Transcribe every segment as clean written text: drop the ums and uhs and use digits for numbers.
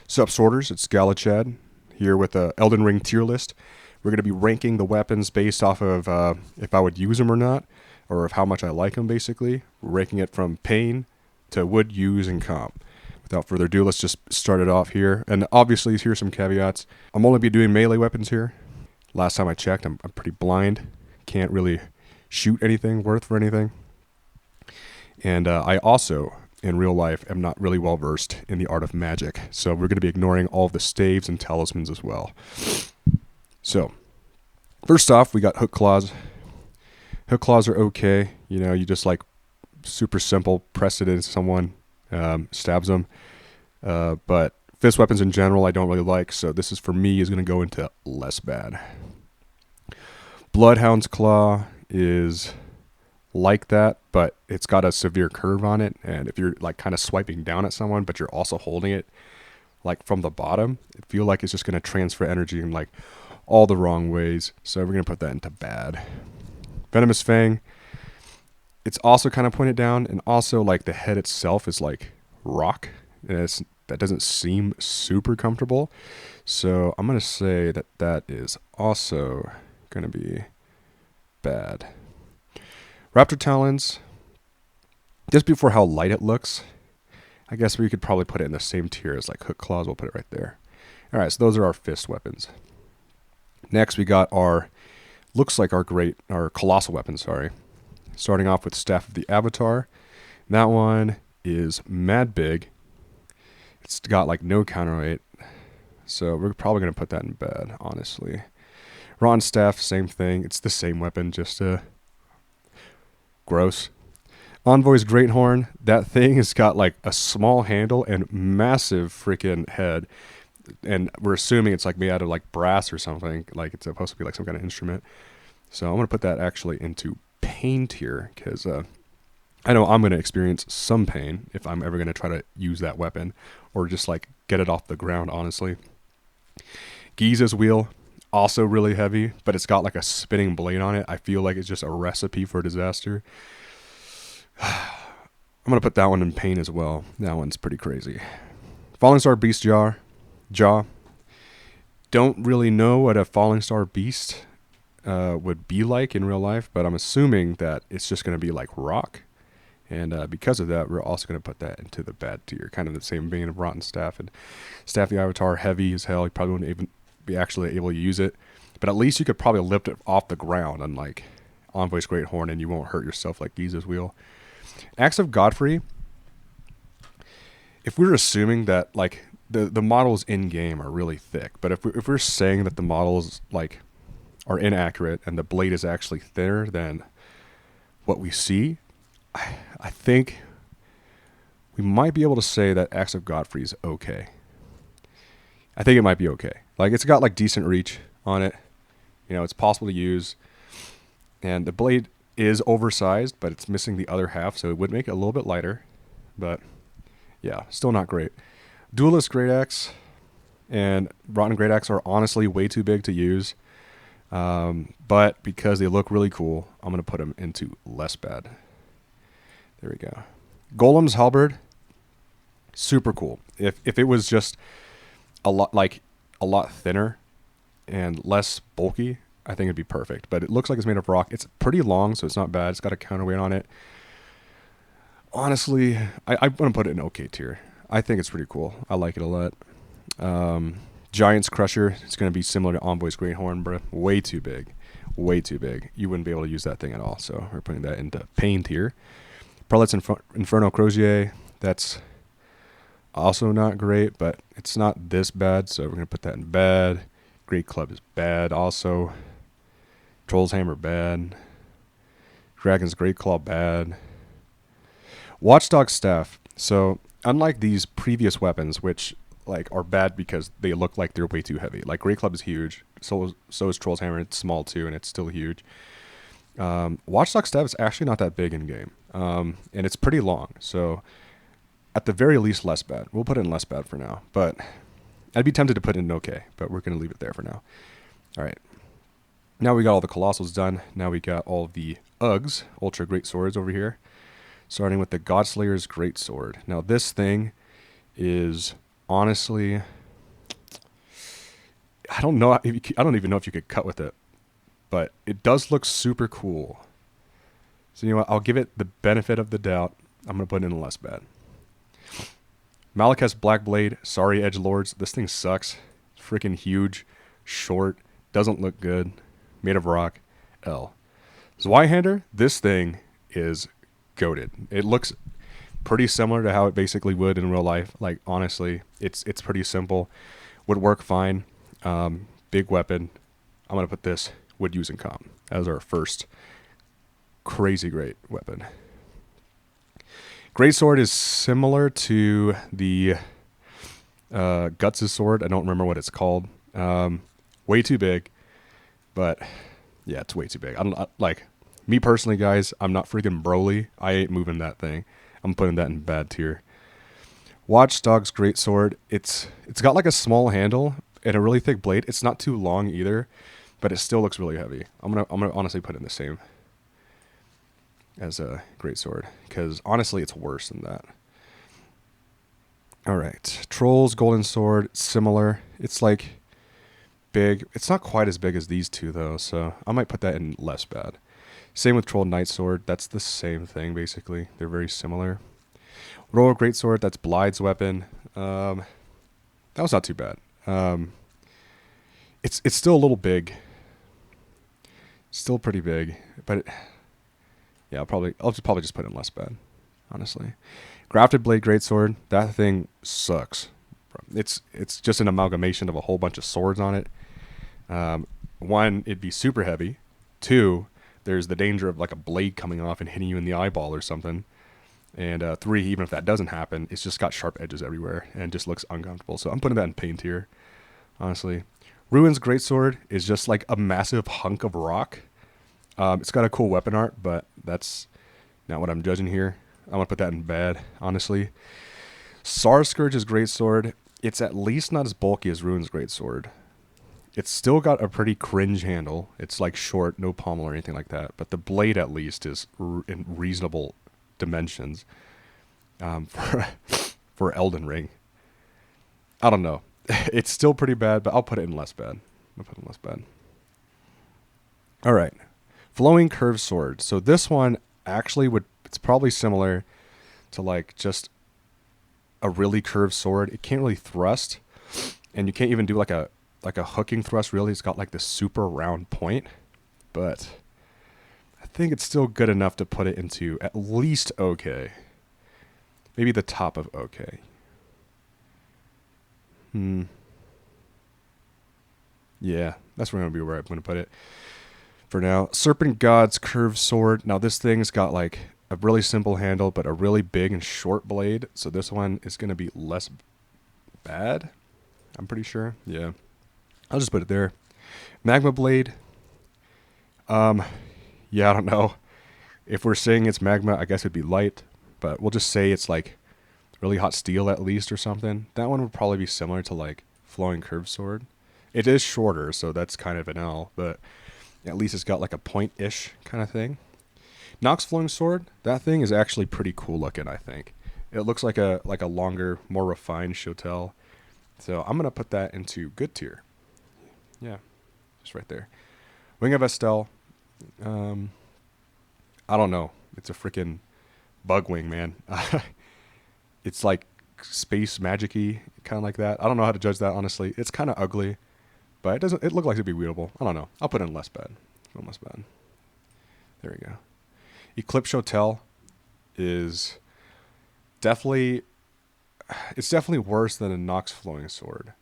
Sup sorters, it's Galachad here with a Elden Ring tier list. We're going to be ranking the weapons based off of if I would use them or not, or of how much I like them basically, ranking it from pain to would use and comp. Without further ado, let's just start it off here. And obviously, here's some caveats. I'm only be doing melee weapons here. Last time I checked, I'm pretty blind. Can't really shoot anything worth for anything. And I also, in real life, am not really well versed in the art of magic. So we're going to be ignoring all of the staves and talismans as well. So, first off, we got hook claws. Hook claws are okay. You know, you just like super simple, press it into someone, stabs them. But fist weapons in general, I don't really like. So this is for me is going to go into less bad. Bloodhound's claw is like that, but it's got a severe curve on it. And if you're like kind of swiping down at someone, but you're also holding it like from the bottom, I feel like it's just going to transfer energy in like all the wrong ways. So we're going to put that into bad. Venomous Fang, it's also kind of pointed down, and also like the head itself is like rock, and that doesn't seem super comfortable. So I'm going to say that that is also going to be bad. Raptor Talons, just before how light it looks, I guess we could probably put it in the same tier as like Hook Claws. We'll put it right there. All right, so those are our fist weapons. Next, we got our, looks like our Colossal Weapons, sorry. Starting off with Staff of the Avatar. That one is mad big. It's got like no counterweight. So we're probably going to put that in bed, honestly. Rotten Staff, same thing. It's the same weapon, just gross. Envoy's Great Horn, that thing has got like a small handle and massive freaking head. And we're assuming it's like made out of like brass or something. Like it's supposed to be like some kind of instrument. So I'm going to put that actually into pain tier, because I know I'm going to experience some pain if I'm ever going to try to use that weapon or just like get it off the ground, honestly. Giza's Wheel, also really heavy, but it's got like a spinning blade on it. I feel like it's just a recipe for disaster. I'm going to put that one in pain as well. That one's pretty crazy. Falling Star Beast Jaw. Don't really know what a Falling Star Beast would be like in real life, but I'm assuming that it's just going to be like rock. And because of that, we're also going to put that into the bad tier, kind of the same vein of Rotten Staff. And Staff the Avatar, heavy as hell. You probably wouldn't even be actually able to use it, but at least you could probably lift it off the ground, unlike Envoy's Great Horn, and you won't hurt yourself like Giza's Wheel. Axe of Godfrey, if we're assuming that like the models in game are really thick, but if we're saying that the models like are inaccurate and the blade is actually thinner than what we see, I think we might be able to say that Axe of Godfrey is okay. I think it might be okay. Like it's got like decent reach on it. You know, it's possible to use, and the blade is oversized, but it's missing the other half, so it would make it a little bit lighter. But yeah, still not great. Duelist Greataxe and Rotten Greataxe are honestly way too big to use. But because they look really cool, I'm going to put them into less bad. There we go. Golem's Halberd, super cool. If it was just a lot thinner and less bulky, I think it'd be perfect. But it looks like it's made of rock. It's pretty long, so it's not bad. It's got a counterweight on it. Honestly, I'm going to put it in okay tier. I think it's pretty cool. I like it a lot. Giant's Crusher, it's going to be similar to Envoy's Great Horn, bro. Way too big. Way too big. You wouldn't be able to use that thing at all. So we're putting that into pain tier. Prelate's Inferno Crozier, that's also not great, but it's not this bad, so we're going to put that in bad. Great Club is bad also. Troll's Hammer, bad. Dragon's Great Claw, bad. Watchdog Staff. So, unlike these previous weapons, which like are bad because they look like they're way too heavy. Like Great Club is huge, so is Troll's Hammer. It's small too, and it's still huge. Watchdog Staff is actually not that big in game, and it's pretty long. So, at the very least, less bad. We'll put it in less bad for now, but I'd be tempted to put it in okay, but we're going to leave it there for now. All right. Now we got all the Colossals done. Now we got all the Uggs, Ultra Greatswords over here. Starting with the Godslayer's Greatsword. Now this thing is honestly I don't know. I don't even know if you could cut with it, but it does look super cool. So you know what? I'll give it the benefit of the doubt. I'm gonna put it in less bad. Malekith's Black Blade. Sorry, edgelords. This thing sucks. It's freaking huge, short, doesn't look good. Made of rock. L. Zweihander. This thing is goated. It looks pretty similar to how it basically would in real life. Like honestly, it's pretty simple. Would work fine. Big weapon. I'm gonna put this would use in comp as our first crazy great weapon. Greatsword is similar to the Guts' sword. I don't remember what it's called. Way too big, but yeah, it's way too big. Like me personally, guys. I'm not freaking Broly. I ain't moving that thing. I'm putting that in bad tier. Watchdog's Greatsword. It's got like a small handle and a really thick blade. It's not too long either, but it still looks really heavy. I'm gonna honestly put it in the same as a Greatsword because honestly, it's worse than that. All right, Troll's Golden Sword. Similar. It's like big. It's not quite as big as these two though, so I might put that in less bad. Same with Troll Knight Sword. That's the same thing basically. They're very similar. Royal Greatsword. That's Blide's weapon. That was not too bad. It's still a little big. Still pretty big, but yeah, I'll probably just put it in less bad, honestly. Grafted Blade Greatsword. That thing sucks. It's just an amalgamation of a whole bunch of swords on it. One, it'd be super heavy. Two, there's the danger of like a blade coming off and hitting you in the eyeball or something. And three, even if that doesn't happen, it's just got sharp edges everywhere and just looks uncomfortable. So I'm putting that in pain tier, honestly. Ruin's Greatsword is just like a massive hunk of rock. It's got a cool weapon art, but that's not what I'm judging here. I'm going to put that in bad, honestly. Sarscourge's Greatsword, it's at least not as bulky as Ruin's Greatsword. It's still got a pretty cringe handle. It's like short, no pommel or anything like that. But the blade at least is in reasonable dimensions for Elden Ring. I don't know. It's still pretty bad, but I'll put it in less bad. I'll put it in less bad. All right. Flowing Curved Sword. So this one actually it's probably similar to like just a really curved sword. It can't really thrust, and you can't even do like a hooking thrust really. It's got like this super round point, but I think it's still good enough to put it into at least okay. Maybe the top of okay. Yeah, that's where I'm going to put it for now. Serpent God's Curved Sword. Now this thing's got like a really simple handle, but a really big and short blade. So this one is going to be less bad. I'm pretty sure. Yeah. I'll just put it there. Magma Blade. Yeah, I don't know. If we're saying it's magma, I guess it'd be light, but we'll just say it's like really hot steel at least or something. That one would probably be similar to like Flowing Curved Sword. It is shorter, so that's kind of an L, but at least it's got like a point-ish kind of thing. Nox Flowing Sword, that thing is actually pretty cool looking, I think. It looks like a longer, more refined Shotel. So I'm going to put that into good tier. Yeah, just right there. Wing of Estelle. I don't know. It's a freaking bug wing, man. It's like space magic-y, kind of like that. I don't know how to judge that, honestly. It's kind of ugly, but it look like it'd be wieldable. I don't know. I'll put it in less bad. Less bad. There we go. Eclipse Shotel is definitely worse than a Nox Flowing Sword,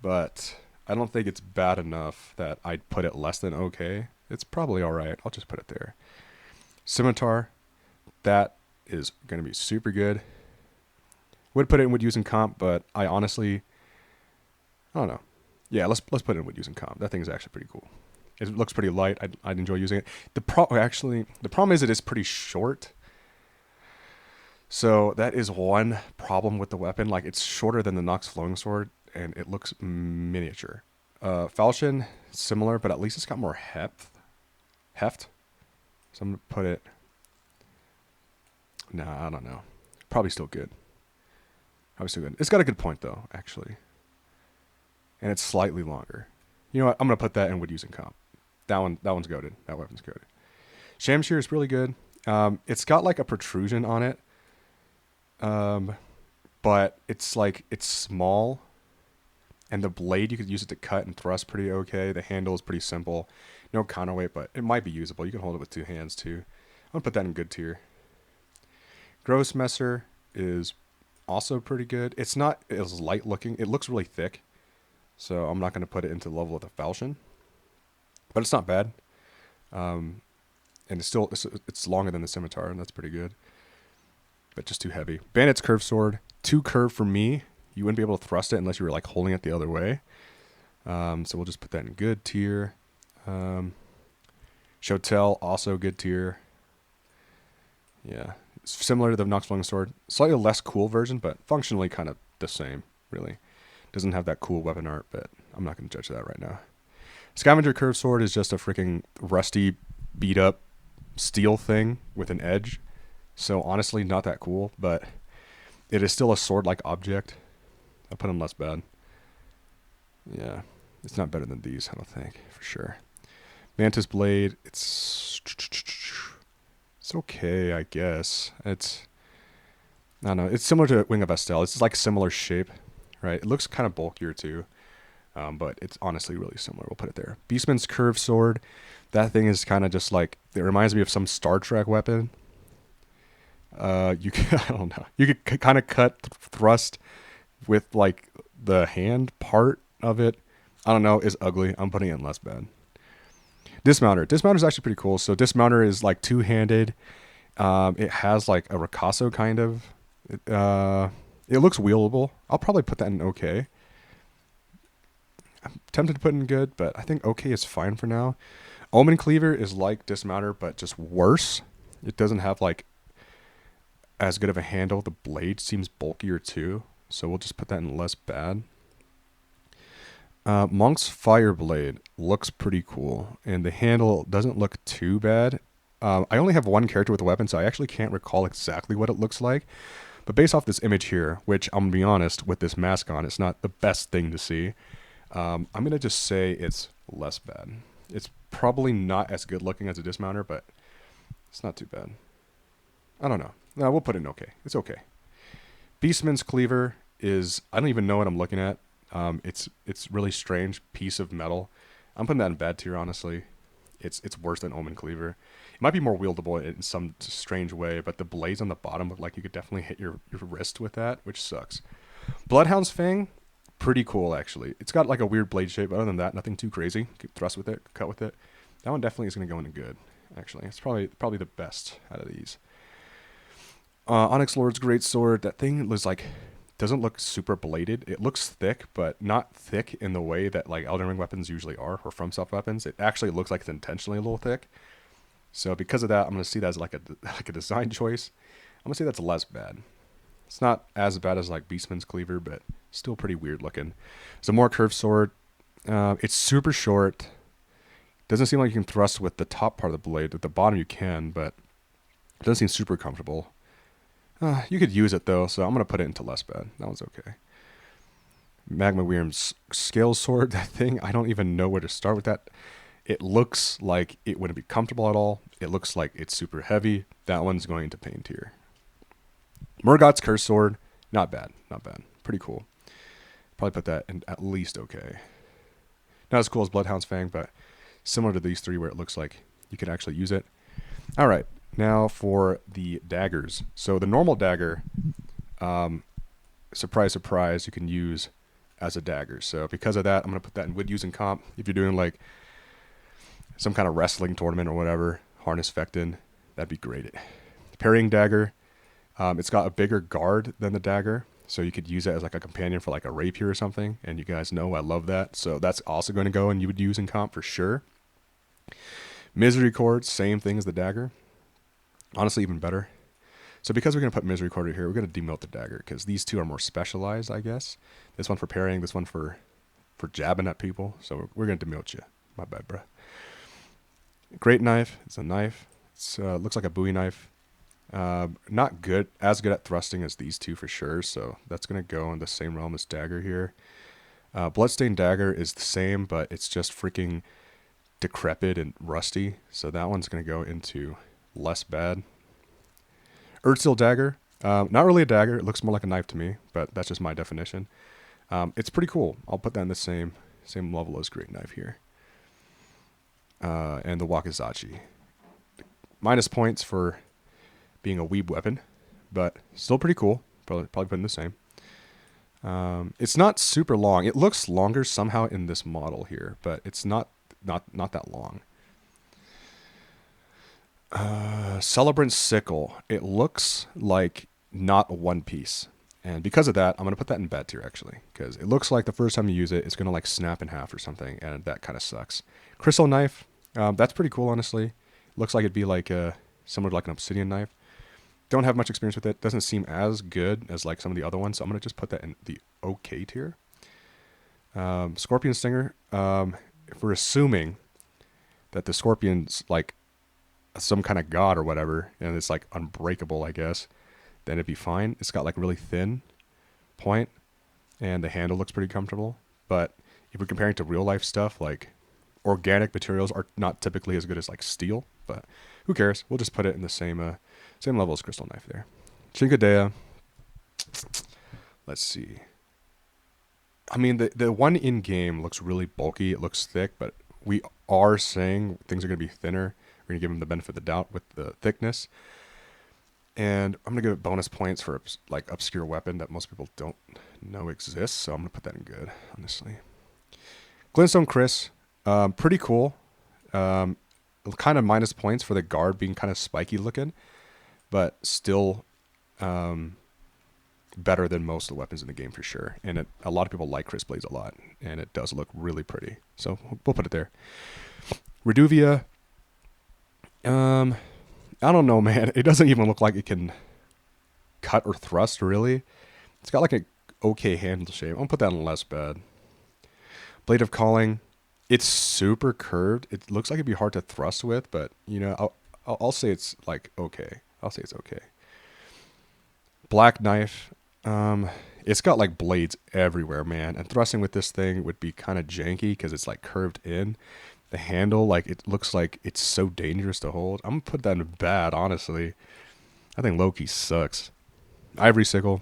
but I don't think it's bad enough that I'd put it less than okay. It's probably all right. I'll just put it there. Scimitar, that is going to be super good. Would put it in wood using comp, but I honestly, I don't know. Yeah, let's put it in wood using comp. That thing is actually pretty cool. It looks pretty light. I'd enjoy using it. The problem is it is pretty short. So that is one problem with the weapon. Like it's shorter than the Nox Flowing Sword, and it looks miniature. Falchion, similar, but at least it's got more heft. So I'm gonna put it. Nah, I don't know. Probably still good. It's got a good point though, actually. And it's slightly longer. You know what? I'm gonna put that in wood using comp. That one's goated. That weapon's goated. Shamshir is really good. It's got like a protrusion on it, but it's small, and the blade you could use it to cut and thrust pretty okay. The handle is pretty simple, no counterweight, but it might be usable. You can hold it with two hands too. I'm gonna put that in good tier. Grossmesser is also pretty good. It's not as light looking. It looks really thick, so I'm not gonna put it into the level of the falchion, but it's not bad. And it's longer than the scimitar, and that's pretty good. But just too heavy. Bandit's curved sword, too curved for me. You wouldn't be able to thrust it unless you were like holding it the other way. So we'll just put that in good tier. Shotel, also good tier. Yeah, it's similar to the Nox Flung sword. Slightly less cool version, but functionally kind of the same, really. Doesn't have that cool weapon art, but I'm not going to judge that right now. Scavenger curved sword is just a freaking rusty, beat up steel thing with an edge. So honestly, not that cool, but it is still a sword-like object. I'll put them less bad. Yeah, it's not better than these, I don't think, for sure. Mantis blade, it's okay, I guess. I don't know. It's similar to Wing of Estel. It's like similar shape, right? It looks kind of bulkier too, but it's honestly really similar. We'll put it there. Beastman's curved sword. That thing is kind of just like, it reminds me of some Star Trek weapon. You can, I don't know. You could kind of cut thrust with like the hand part of it. I don't know. It's ugly. I'm putting it in less bad. Dismounter. Dismounter is actually pretty cool. So Dismounter is like two-handed. It has like a Ricasso kind of. It looks wieldable. I'll probably put that in okay. I'm tempted to put in good, but I think okay is fine for now. Omen Cleaver is like Dismounter, but just worse. It doesn't have like as good of a handle. The blade seems bulkier too, so we'll just put that in less bad. Monk's Fireblade looks pretty cool, and the handle doesn't look too bad. I only have one character with a weapon, so I actually can't recall exactly what it looks like. But based off this image here, which I'm going to be honest, with this mask on, it's not the best thing to see. I'm going to just say it's less bad. It's probably not as good looking as a Dismounter, but it's not too bad. I don't know. No, we'll put it in okay. It's okay. Beastman's Cleaver is, I don't even know what I'm looking at. It's really strange piece of metal. I'm putting that in bad tier, honestly. It's worse than Omen Cleaver. It might be more wieldable in some strange way, but the blades on the bottom look like you could definitely hit your wrist with that, which sucks. Bloodhound's Fang, pretty cool actually. It's got like a weird blade shape, but other than that, nothing too crazy. You could thrust with it, cut with it. That one definitely is going to go into good, actually. It's probably the best out of these. Onyx Lord's Greatsword, that thing was like, doesn't look super bladed. It looks thick, but not thick in the way that like Elden Ring weapons usually are, or FromSoft weapons. It actually looks like it's intentionally a little thick. So because of that, I'm going to see that as like a design choice. I'm going to say that's less bad. It's not as bad as like Beastman's Cleaver, but still pretty weird looking. It's a more curved sword. It's super short. Doesn't seem like you can thrust with the top part of the blade. At the bottom you can, but it doesn't seem super comfortable. You could use it though, so I'm going to put it into less bad. That one's okay. Magma Wyrm's Scale Sword, that thing, I don't even know where to start with that. It looks like it wouldn't be comfortable at all. It looks like it's super heavy. That one's going into pain tier. Murgot's Curse Sword, not bad, not bad. Pretty cool. Probably put that in at least okay. Not as cool as Bloodhound's Fang, but similar to these three where it looks like you can actually use it. All right. Now for the daggers. So the normal dagger, surprise, surprise, you can use as a dagger. So because of that, I'm going to put that in wood using comp. If you're doing like some kind of wrestling tournament or whatever, harness fectin', that'd be great. Parrying dagger, it's got a bigger guard than the dagger. So you could use it as like a companion for like a rapier or something. And you guys know I love that. So that's also going to go in you would use in comp for sure. Misericord, same thing as the dagger. Honestly, even better. So because we're going to put Misericord here, we're going to demote the dagger because these two are more specialized, I guess. This one for parrying, this one for jabbing at people. So we're going to demote you. My bad, bro. Great knife. It's a knife. It looks like a Bowie knife. Not good, as good at thrusting as these two for sure. So that's going to go in the same realm as dagger here. Bloodstained Dagger is the same, but it's just freaking decrepit and rusty. So that one's going to go into less bad. Earthsteel Dagger. Not really a dagger. It looks more like a knife to me, but that's just my definition. It's pretty cool. I'll put that in the same level as Great Knife here. And the Wakizachi. Minus points for being a weeb weapon, but still pretty cool. Probably put in the same. It's not super long. It looks longer somehow in this model here, but it's not that long. Celebrant Sickle. It looks like not one piece. And because of that, I'm going to put that in bad tier, actually. Because it looks like the first time you use it, it's going to like snap in half or something. And that kind of sucks. Crystal Knife. That's pretty cool, honestly. Looks like it'd be like similar to like an obsidian knife. Don't have much experience with it. Doesn't seem as good as like some of the other ones. So I'm going to just put that in the okay tier. Scorpion Stinger. If we're assuming that the Scorpion's like some kind of god or whatever, and it's like unbreakable, I guess, then it'd be fine. It's got like really thin point, and the handle looks pretty comfortable. But if we're comparing to real life stuff, like organic materials are not typically as good as like steel, but who cares? We'll just put it in the same level as Crystal Knife there. Chinkadea. Let's see. I mean, the one in game looks really bulky. It looks thick, but we are saying things are going to be thinner. We're going to give them the benefit of the doubt with the thickness. And I'm going to give it bonus points for like obscure weapon that most people don't know exists. So I'm going to put that in good, honestly. Glintstone Chris. Pretty cool. Kind of minus points for the guard being kind of spiky looking, but still better than most of the weapons in the game for sure. And a lot of people like Chris Blades a lot, and it does look really pretty. So we'll put it there. Reduvia. I don't know, man. It doesn't even look like it can cut or thrust, really. It's got like an okay handle shape. I'm going to put that in less bad. Blade of Calling. It's super curved. It looks like it'd be hard to thrust with, but, you know, I'll say it's like okay. I'll say it's okay. Black Knife. It's got like blades everywhere, man. And thrusting with this thing would be kind of janky because it's like curved in. The handle, like it looks like it's so dangerous to hold. I'm gonna put that in bad, honestly. I think Loki sucks. Ivory Sickle.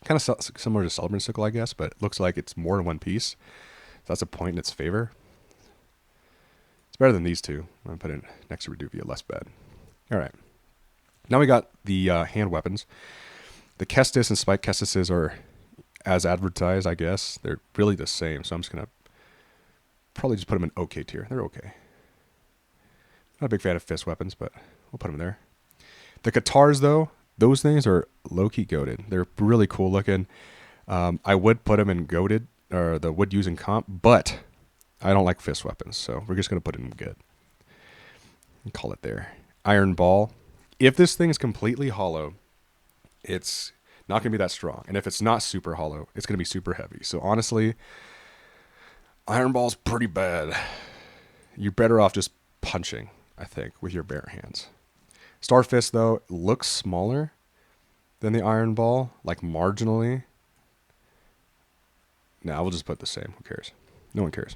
Kind of similar to Celebrant Sickle, I guess, but it looks like it's more in one piece. So that's a point in its favor. It's better than these two. I'm going to put it next to Reduvia, less bad. All right. Now we got the hand weapons. The Kestis and Spike Kestises are as advertised, I guess. They're really the same, so I'm just going to probably just put them in okay tier. They're okay. Not a big fan of fist weapons, but we'll put them there. The Katars, though, those things are low-key goated. They're really cool looking. I would put them in goated, or the wood using comp, but I don't like fist weapons, so we're just going to put it in good. And call it there. Iron Ball. If this thing is completely hollow, it's not going to be that strong. And if it's not super hollow, it's going to be super heavy. So honestly, Iron Ball's pretty bad. You're better off just punching, I think, with your bare hands. Star Fist, though, looks smaller than the Iron Ball, like marginally. Nah, we'll just put the same. Who cares? No one cares.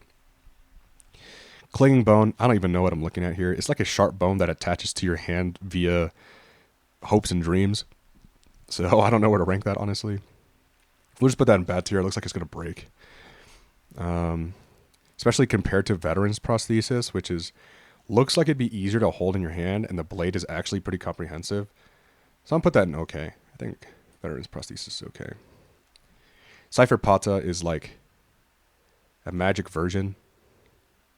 Clinging Bone. I don't even know what I'm looking at here. It's like a sharp bone that attaches to your hand via hopes and dreams. So I don't know where to rank that, honestly. We'll just put that in bad tier. It looks like it's going to break. Especially compared to Veteran's Prosthesis, which looks like it'd be easier to hold in your hand, and the blade is actually pretty comprehensive. So I'm going to put that in okay. I think Veteran's Prosthesis is okay. Cypher Pata is like a magic version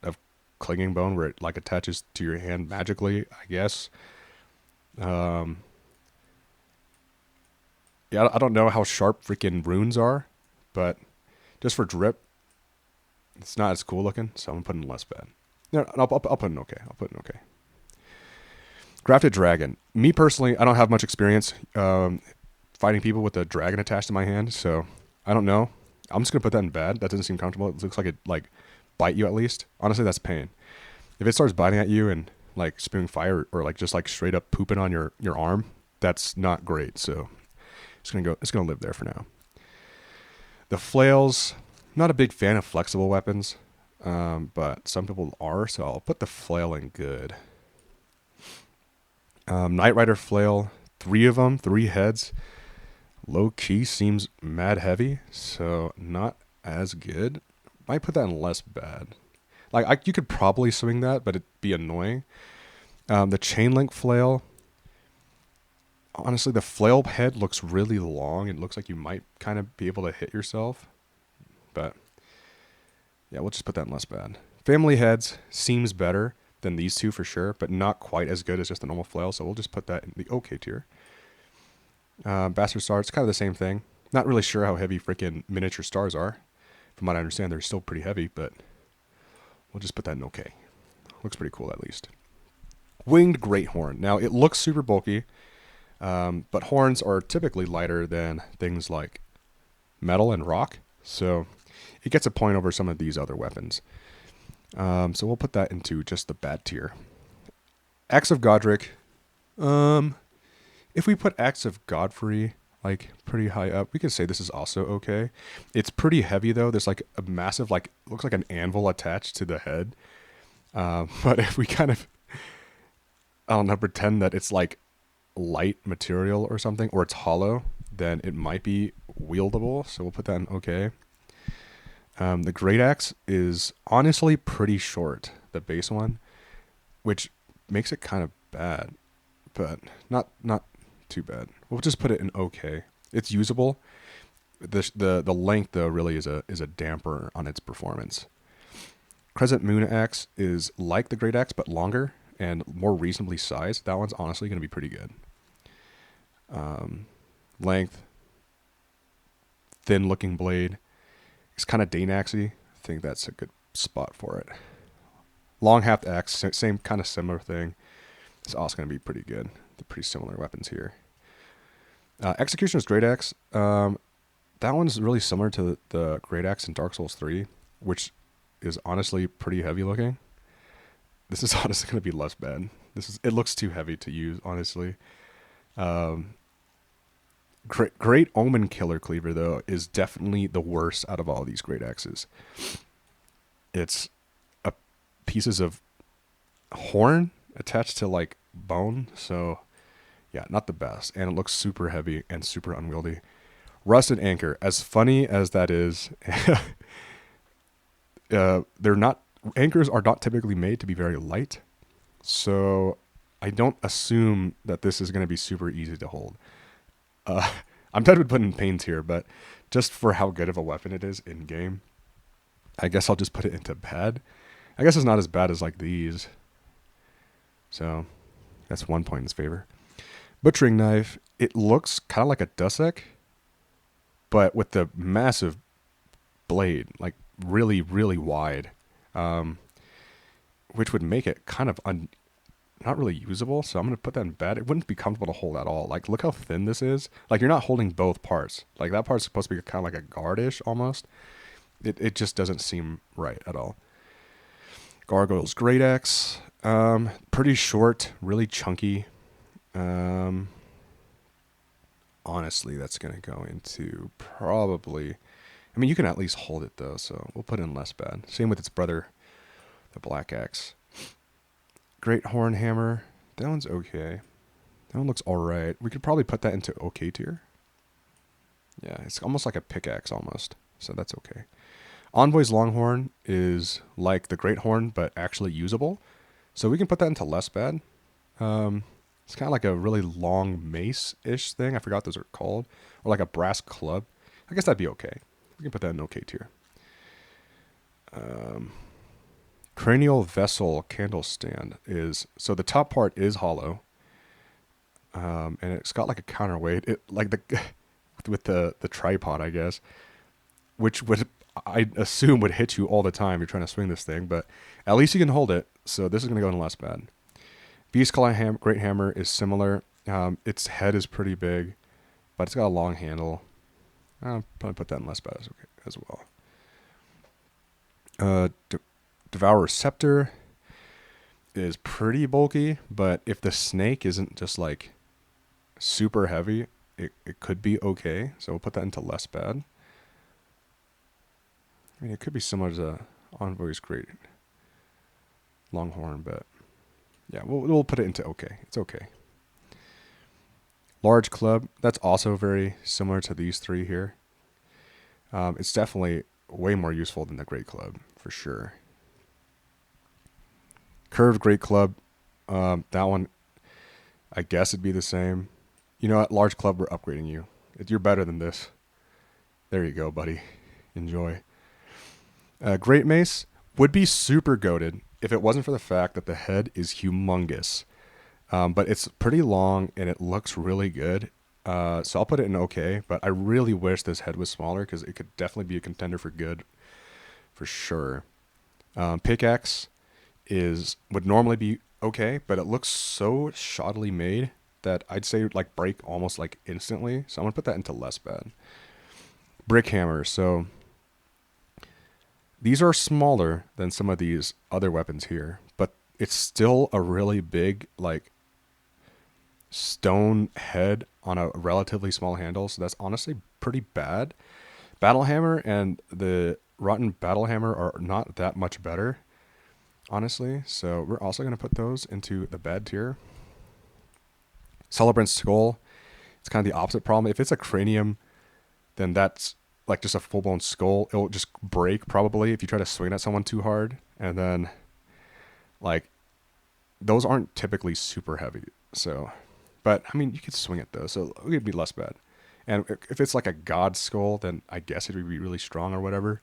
of Clinging Bone, where it like attaches to your hand magically, I guess. Yeah, I don't know how sharp freaking runes are, but just for drip, it's not as cool looking, so I'm putting less bad. No, I'll put in okay. I'll put in okay. Grafted Dragon. Me personally, I don't have much experience fighting people with a dragon attached to my hand, so I don't know. I'm just gonna put that in bad. That doesn't seem comfortable. It looks like it like bite you at least. Honestly, that's pain. If it starts biting at you and like spewing fire or like just like straight up pooping on your arm, that's not great. So it's gonna live there for now. The Flails. Not a big fan of flexible weapons, but some people are, so I'll put the flail in good. Knight Rider flail, 3 of them, 3 heads. Low key seems mad heavy, so not as good. Might put that in less bad. Like you could probably swing that, but it'd be annoying. The chain link flail. Honestly, the flail head looks really long. It looks like you might kind of be able to hit yourself. But yeah, we'll just put that in less bad. Family heads seems better than these two for sure, but not quite as good as just a normal flail. So we'll just put that in the okay tier. Bastard stars, kind of the same thing. Not really sure how heavy freaking miniature stars are. From what I understand, they're still pretty heavy, but we'll just put that in okay. Looks pretty cool at least. Winged Great Horn. Now, it looks super bulky, but horns are typically lighter than things like metal and rock, so it gets a point over some of these other weapons. So we'll put that into just the bad tier. Axe of Godric. If we put Axe of Godfrey like pretty high up, we could say this is also okay. It's pretty heavy though. There's like a massive, like, looks like an anvil attached to the head. But if we kind of, I don't know, pretend that it's like light material or something, or it's hollow, then it might be wieldable. So we'll put that in okay. The Great Axe is honestly pretty short, the base one, which makes it kind of bad, but not too bad. We'll just put it in okay. It's usable. The length though really is a damper on its performance. Crescent Moon Axe is like the Great Axe but longer and more reasonably sized. That one's honestly going to be pretty good. Length, thin looking blade. It's kind of Dane-axy. I think that's a good spot for it. Long haft axe, same kind of similar thing. It's also going to be pretty good. They're pretty similar weapons here. Executioner's Great Axe. That one's really similar to the Great Axe in Dark Souls 3, which is honestly pretty heavy looking. This is honestly going to be less bad. It looks too heavy to use, honestly. Great Omen Killer Cleaver, though, is definitely the worst out of all these Great Axes. It's pieces of horn attached to, like, bone, so, yeah, not the best. And it looks super heavy and super unwieldy. Rusted Anchor, as funny as that is, anchors are not typically made to be very light, so I don't assume that this is going to be super easy to hold. I'm tempted to put in pains here, but just for how good of a weapon it is in game, I guess I'll just put it into bad. I guess it's not as bad as like these. So that's 1 point in its favor. Butchering Knife, it looks kind of like a Dusek, but with the massive blade, like really, really wide, which would make it kind of not really usable, so I'm going to put that in bad. It wouldn't be comfortable to hold at all. Like, look how thin this is. Like, you're not holding both parts. Like, that part's supposed to be kind of like a guard-ish almost. It just doesn't seem right at all. Gargoyle's Great Axe. Pretty short, really chunky. Honestly, that's going to go into probably... I mean, you can at least hold it, though, so we'll put in less bad. Same with its brother, the Black Axe. Great Horn Hammer. That one's okay. That one looks alright. We could probably put that into okay tier. Yeah, it's almost like a pickaxe almost. So that's okay. Envoy's Longhorn is like the Great Horn, but actually usable. So we can put that into less bad. It's kind of like a really long mace-ish thing. I forgot what those are called. Or like a brass club. I guess that'd be okay. We can put that in okay tier. Cranial Vessel Candle Stand is... So the top part is hollow. And it's got like a counterweight. It like with the tripod, I guess. Which would... I assume would hit you all the time you're trying to swing this thing, but at least you can hold it, so this is going to go in less bad. Beast Claw Great Hammer is similar. Its head is pretty big, but it's got a long handle. I'll probably put that in less bad as well. Devourer's Scepter is pretty bulky, but if the snake isn't just like super heavy, it could be okay, so we'll put that into less bad. I mean, it could be similar to Envoy's Great Longhorn, but yeah, we'll put it into okay. It's okay. Large Club, that's also very similar to these three here. It's definitely way more useful than the Great Club, for sure. Curved Great Club, that one, I guess it'd be the same. You know what? Large Club, we're upgrading you. You're better than this. There you go, buddy. Enjoy. Great Mace would be super goated if it wasn't for the fact that the head is humongous. But it's pretty long and it looks really good. So I'll put it in okay, but I really wish this head was smaller because it could definitely be a contender for good, for sure. Pickaxe would normally be okay, but it looks so shoddily made that I'd say like break almost like instantly. So I'm gonna put that into less bad. Brick hammer. So these are smaller than some of these other weapons here, but it's still a really big like stone head on a relatively small handle. So that's honestly pretty bad. Battle hammer and the rotten battle hammer are not that much better, honestly. So we're also going to put those into the bad tier. Celebrant's skull. It's kind of the opposite problem. If it's a cranium, then that's like just a full-blown skull. It'll just break probably if you try to swing at someone too hard. And then like those aren't typically super heavy. So, but I mean, you could swing it though. So it would be less bad. And if it's like a god skull, then I guess it would be really strong or whatever.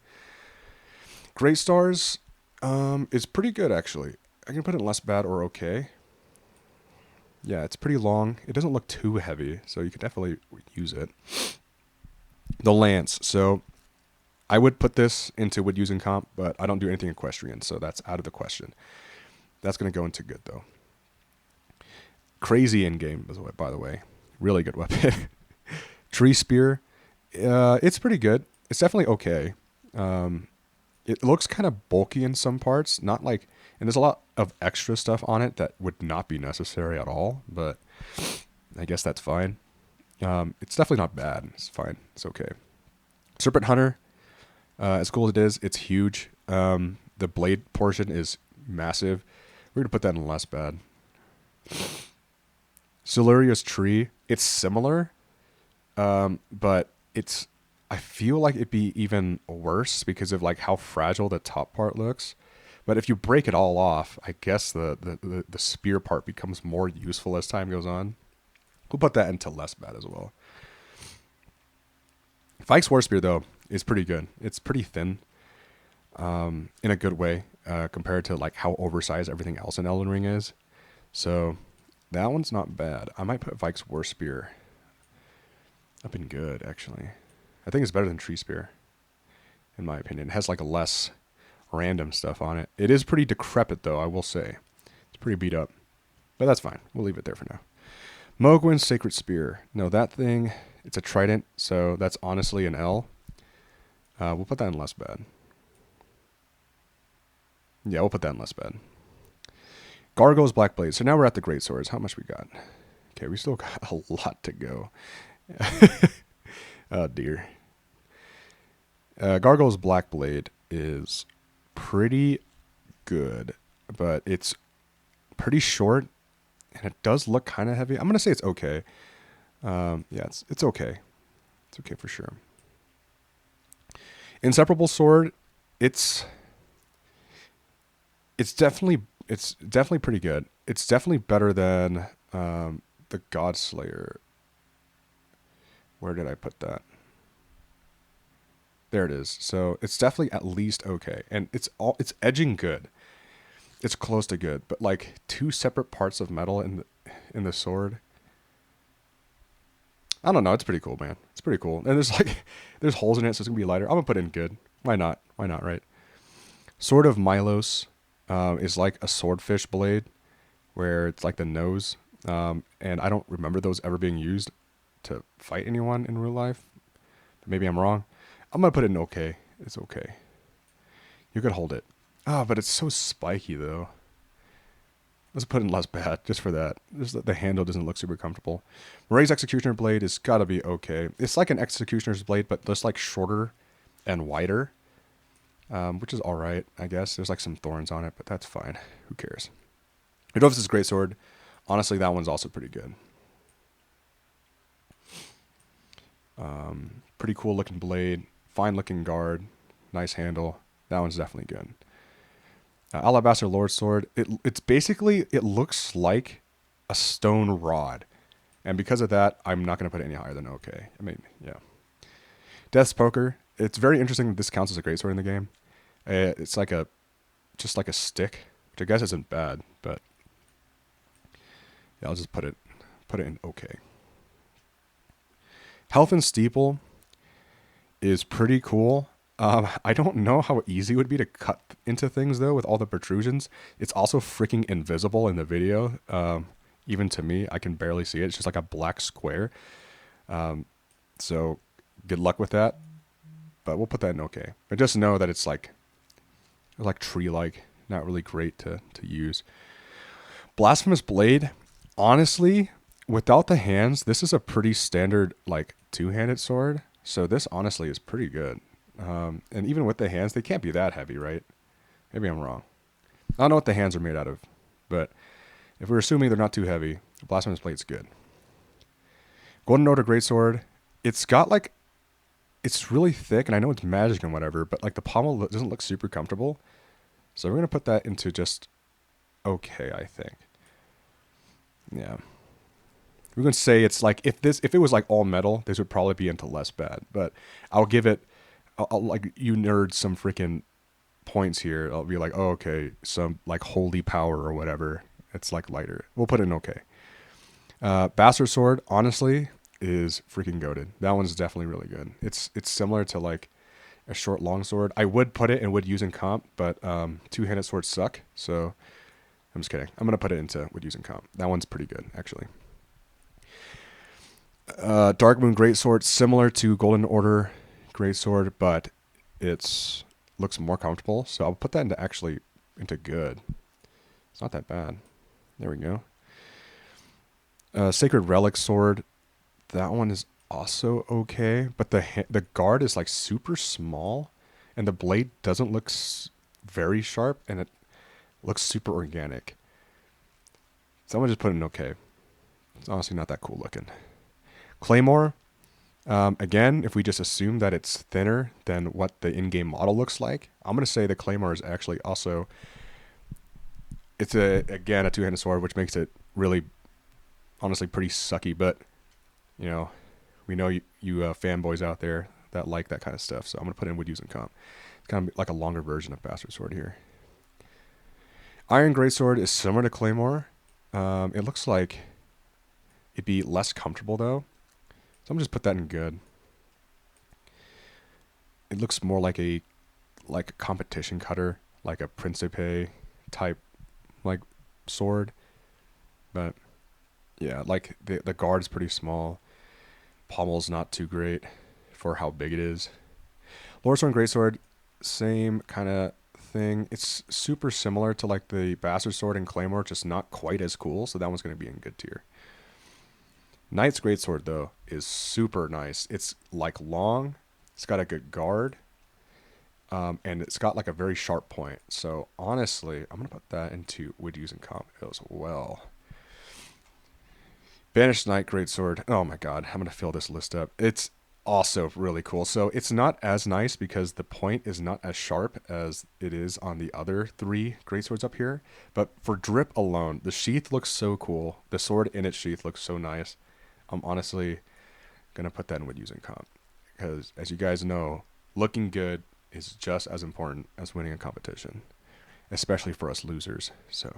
Great stars is pretty good actually. I can put it in less bad or okay. Yeah, it's pretty long. It doesn't look too heavy, so you could definitely use it. The lance. So I would put this into wood using comp, but I don't do anything equestrian, so that's out of the question. That's going to go into good though. Crazy in game, by the way. Really good weapon. Tree spear. It's pretty good. It's definitely okay. It looks kind of bulky in some parts, not like, and there's a lot of extra stuff on it that would not be necessary at all, but I guess that's fine. It's definitely not bad. It's fine. It's okay. Serpent Hunter, as cool as it is, it's huge. The blade portion is massive. We're going to put that in less bad. Siluria's tree, it's similar, but I feel like it'd be even worse because of like how fragile the top part looks. But if you break it all off, I guess the spear part becomes more useful as time goes on. We'll put that into less bad as well. Fike's War Spear, though, is pretty good. It's pretty thin in a good way compared to like how oversized everything else in Elden Ring is. So that one's not bad. I might put Vike's War Spear up in good, actually. I think it's better than Tree Spear, in my opinion. It has like a less random stuff on it. It is pretty decrepit, though, I will say. It's pretty beat up. But that's fine. We'll leave it there for now. Mohgwyn's Sacred Spear. No, that thing, it's a trident, so that's honestly an L. We'll put that in less bad. Yeah, we'll put that in less bad. Gargoyle's Black Blade. So now we're at the Greatswords. How much we got? Okay, we still got a lot to go. Oh, dear. Gargoyle's Black Blade is pretty good, but it's pretty short, and it does look kind of heavy. I'm going to say it's okay. Yeah, it's okay. It's okay for sure. Inseparable Sword, it's definitely pretty good. It's definitely better than the Godslayer. Where did I put that? There it is. So it's definitely at least okay, and it's edging good. It's close to good, but like two separate parts of metal in the sword. I don't know. It's pretty cool, man. It's pretty cool, and there's holes in it, so it's gonna be lighter. I'm gonna put it in good. Why not? Why not? Right. Sword of Milos is like a swordfish blade, where it's like the nose, and I don't remember those ever being used to fight anyone in real life. Maybe I'm wrong. I'm going to put it in okay. It's okay. You could hold it. Oh, but it's so spiky, though. Let's put it in less bad, just for that. Just the handle doesn't look super comfortable. Moray's Executioner Blade has got to be okay. It's like an Executioner's Blade, but just like shorter and wider. which is all right, I guess. There's like some thorns on it, but that's fine. Who cares? Adolphus' Greatsword, honestly, that one's also pretty good. Pretty cool looking blade, fine looking guard, nice handle. That one's definitely good. Alabaster Lord Sword, it's basically, it looks like a stone rod. And because of that, I'm not going to put it any higher than okay. I mean, yeah. Death's Poker, it's very interesting that this counts as a greatsword in the game. It's like just like a stick, which I guess isn't bad, but yeah, I'll just put it in okay. Health and Steeple is pretty cool. I don't know how easy it would be to cut into things though with all the protrusions. It's also freaking invisible in the video. Even to me, I can barely see it. It's just like a black square. So good luck with that. But we'll put that in okay. But just know that it's like tree-like, not really great to use. Blasphemous Blade, honestly, without the hands, this is a pretty standard like two-handed sword. So this honestly is pretty good. And even with the hands, they can't be that heavy, right? Maybe I'm wrong. I don't know what the hands are made out of, but if we're assuming they're not too heavy, Blasphemous Blade's good. Golden Order Greatsword, it's got like, it's really thick, and I know it's magic and whatever, but like the pommel doesn't look super comfortable. So we're going to put that into just okay, I think. Yeah. We're going to say it's like, if it was like all metal, this would probably be into less bad, but I'll give it, I'll like you nerds some freaking points here. I'll be like, oh, okay, some like holy power or whatever. It's like lighter. We'll put it in okay. Bastard Sword, honestly, is freaking goated. That one's definitely really good. It's similar to like a short long sword. I would put it and would use in comp, but two-handed swords suck. So I'm just kidding. I'm gonna put it into would use in comp. That one's pretty good actually. Dark Moon Greatsword, similar to Golden Order Greatsword, but it's looks more comfortable. So I'll put that into good. It's not that bad. There we go. Sacred Relic Sword, that one is also okay, but the guard is like super small, and the blade doesn't look very sharp, and it looks super organic. So I'm gonna just put it in okay. It's honestly not that cool looking. Claymore, again, if we just assume that it's thinner than what the in-game model looks like, I'm gonna say the Claymore is actually also, it's again a two-handed sword, which makes it really, honestly, pretty sucky. But you know, we know you fanboys out there that like that kind of stuff, so I'm gonna put in would use in comp. It's kind of like a longer version of Bastard Sword here. Iron Greatsword is similar to Claymore. It looks like it'd be less comfortable though, so I'm gonna just put that in good. It looks more like a competition cutter, like a Principe type like sword, but yeah, like the guard is pretty small. Pommel's not too great for how big it is. Lordsworn Greatsword, same kind of thing. It's super similar to like the Bastard Sword and Claymore, just not quite as cool, so that one's going to be in good tier. Knight's Greatsword, though, is super nice. It's like long, it's got a good guard, and it's got like a very sharp point. So honestly, I'm going to put that into would use in comp as well. Banished Knight Greatsword. Oh my god, I'm going to fill this list up. It's also really cool. So it's not as nice because the point is not as sharp as it is on the other three Greatswords up here. But for drip alone, the sheath looks so cool. The sword in its sheath looks so nice. I'm honestly going to put that in would use in comp. Because as you guys know, looking good is just as important as winning a competition. Especially for us losers. So,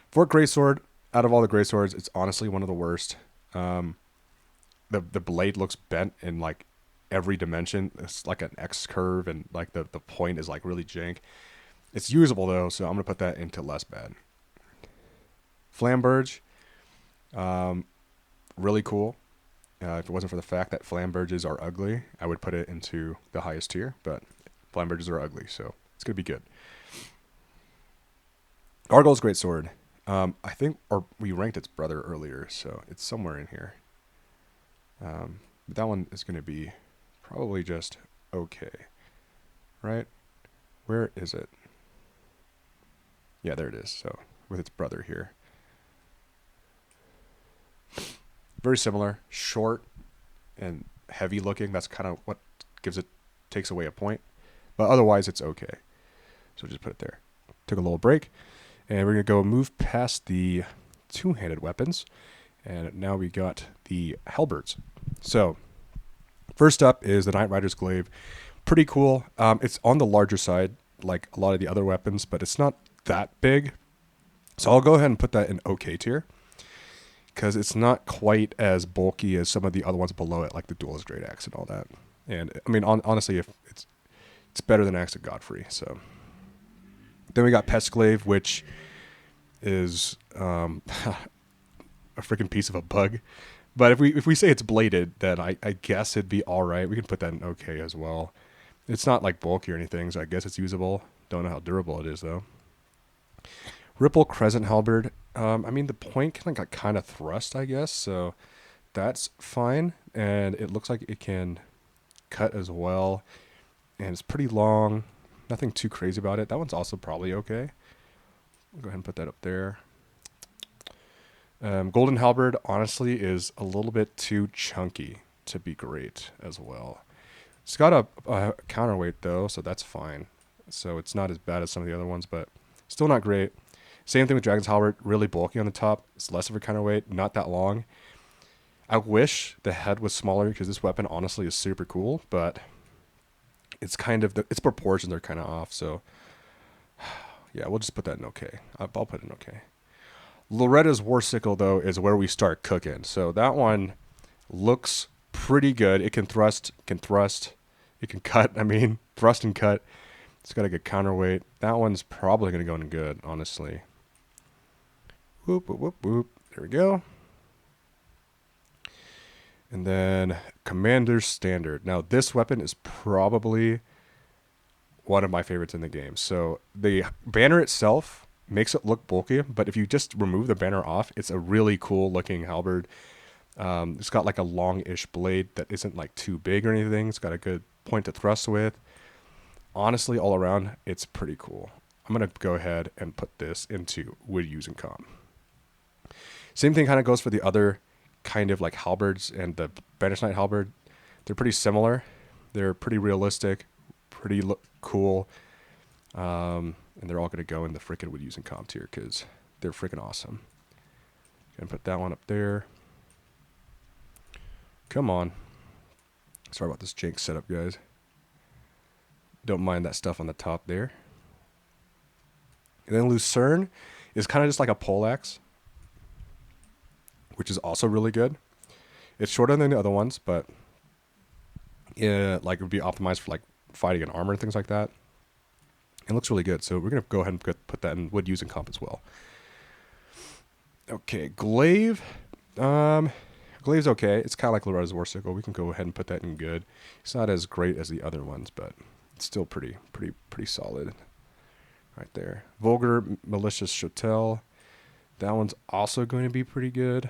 for Greatsword, out of all the Greatswords, it's honestly one of the worst. The blade looks bent in like every dimension. It's like an X curve, and like the point is like really jank. It's usable though, so I'm gonna put that into less bad. Flamberge, really cool. If it wasn't for the fact that Flamberges are ugly, I would put it into the highest tier. But Flamberges are ugly, so it's gonna be good. Gargoyle's Greatsword. I think, or we ranked its brother earlier, so it's somewhere in here. But that one is going to be probably just okay, right? Where is it? Yeah, there it is. So with its brother here. Very similar, short and heavy looking. That's kind of what takes away a point. But otherwise, it's okay. So just put it there. Took a little break. And we're going to go move past the two-handed weapons. And now we got the Halberds. So first up is the Knight Rider's Glaive. Pretty cool. It's on the larger side, like a lot of the other weapons, but it's not that big. So I'll go ahead and put that in OK tier, because it's not quite as bulky as some of the other ones below it, like the Duelist Greataxe and all that. And I mean, honestly, if it's better than Axe of Godfrey. So then we got Pestglaive, which is a freaking piece of a bug. But if we say it's bladed, then I guess it'd be all right. We can put that in OK as well. It's not like bulky or anything, so I guess it's usable. Don't know how durable it is though. Ripple Crescent Halberd. I mean, the point can like kind of thrust, I guess, so that's fine. And it looks like it can cut as well. And it's pretty long. Nothing too crazy about it. That one's also probably okay. I'll go ahead and put that up there. Golden Halberd, honestly, is a little bit too chunky to be great as well. It's got a counterweight, though, so that's fine. So it's not as bad as some of the other ones, but still not great. Same thing with Dragon's Halberd, really bulky on the top. It's less of a counterweight, not that long. I wish the head was smaller, because this weapon, honestly, is super cool, but it's kind of, its proportions are kind of off, so yeah, we'll just put that in OK. I'll put it in OK. Loretta's Warsickle, though, is where we start cooking. So that one looks pretty good. It can thrust, it can cut. I mean, thrust and cut. It's got a good counterweight. That one's probably going to go in good, honestly. Whoop, whoop, whoop, whoop. There we go. And then Commander's Standard. Now, this weapon is probably one of my favorites in the game. So the banner itself makes it look bulky, but if you just remove the banner off, it's a really cool looking halberd. It's got like a long-ish blade that isn't like too big or anything. It's got a good point to thrust with. Honestly, all around, it's pretty cool. I'm going to go ahead and put this into wood using comp. Same thing kind of goes for the other kind of like halberds and the Banished Knight halberd. They're pretty similar. They're pretty realistic, pretty cool. And they're all going to go in the freaking wood using comp tier because they're freaking awesome. Gonna put that one up there. Come on. Sorry about this jank setup, guys. Don't mind that stuff on the top there. And then Lucerne is kind of just like a poleaxe, which is also really good. It's shorter than the other ones, but like it would be optimized for like fighting and armor and things like that. It looks really good, so we're gonna go ahead and put that in wood using comp as well. Okay, Glaive. Glaive's okay. It's kind of like Loretta's Warsickle. We can go ahead and put that in good. It's not as great as the other ones, but it's still pretty solid. Right there. Vulgar Malicious Chotel. That one's also going to be pretty good.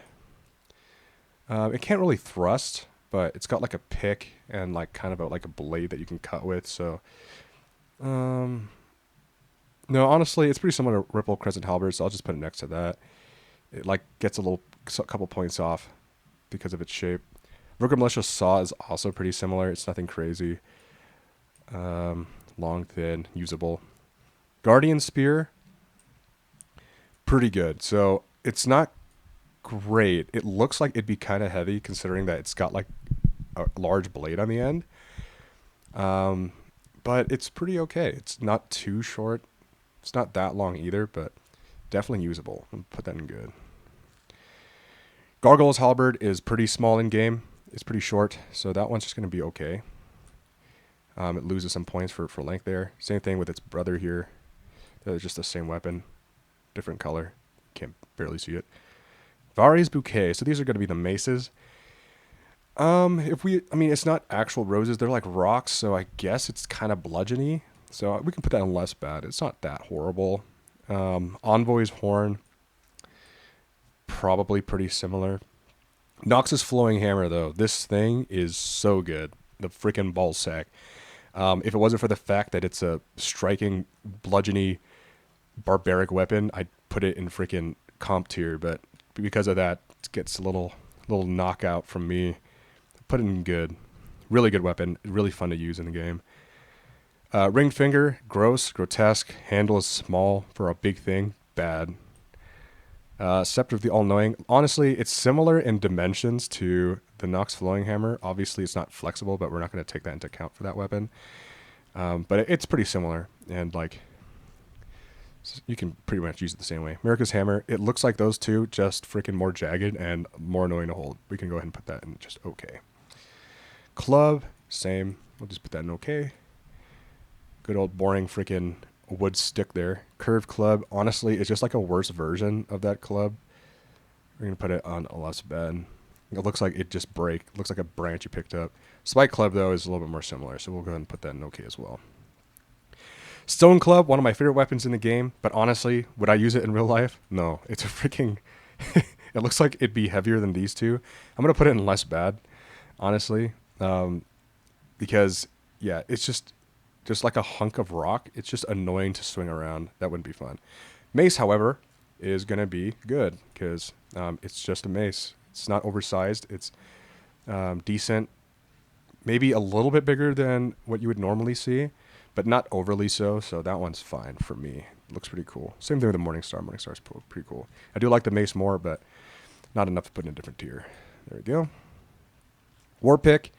It can't really thrust, but it's got like a pick and like kind of like a blade that you can cut with. So, no, honestly, it's pretty similar to Ripple Crescent Halberd, so I'll just put it next to that. It like gets a couple points off because of its shape. Vulgar Malicious Saw is also pretty similar. It's nothing crazy. Long, thin, usable. Guardian Spear, pretty good. So it's not great. It looks like it'd be kind of heavy considering that it's got like a large blade on the end. But it's pretty okay. It's not too short. It's not that long either, but definitely usable. I'll put that in good. Gargoyle's Halberd is pretty small in game. It's pretty short, so that one's just going to be okay. It loses some points for length there. Same thing with its brother here. They're just the same weapon, different color. Can't barely see it. Vari's Bouquet. So these are going to be the maces. I mean, it's not actual roses. They're like rocks, so I guess it's kind of bludgeony. So we can put that in less bad. It's not that horrible. Envoy's Horn, probably pretty similar. Nox's Flowing Hammer, though. This thing is so good. The freaking ball sack. If it wasn't for the fact that it's a striking, bludgeony, barbaric weapon, I'd put it in freaking comp tier. But because of that, it gets a little knockout from me. Put it in good. Really good weapon. Really fun to use in the game. Ringed finger, gross, grotesque. Handle is small for a big thing. Bad. Scepter of the All-Knowing. Honestly, it's similar in dimensions to the Nox Flowing Hammer. Obviously, it's not flexible, but we're not going to take that into account for that weapon. But it's pretty similar, and like you can pretty much use it the same way. America's Hammer. It looks like those two, just freaking more jagged and more annoying to hold. We can go ahead and put that in just okay. Club, same. We'll just put that in okay. Good old boring freaking wood stick there. Curved club, honestly, it's just like a worse version of that club. We're going to put it on a less bed. It looks like it just break. It looks like a branch you picked up. Spike club, though, is a little bit more similar, so we'll go ahead and put that in okay as well. Stone club, one of my favorite weapons in the game, but honestly, would I use it in real life? No. It's a freaking... it looks like it'd be heavier than these two. I'm going to put it in less bad, honestly, because, yeah, it's just like a hunk of rock. It's just annoying to swing around. That wouldn't be fun. Mace, however, is going to be good because it's just a mace. It's not oversized. It's decent. Maybe a little bit bigger than what you would normally see, but not overly so. So that one's fine for me. It looks pretty cool. Same thing with the Morningstar. Morningstar's pretty cool. I do like the mace more, but not enough to put in a different tier. There we go. War pick.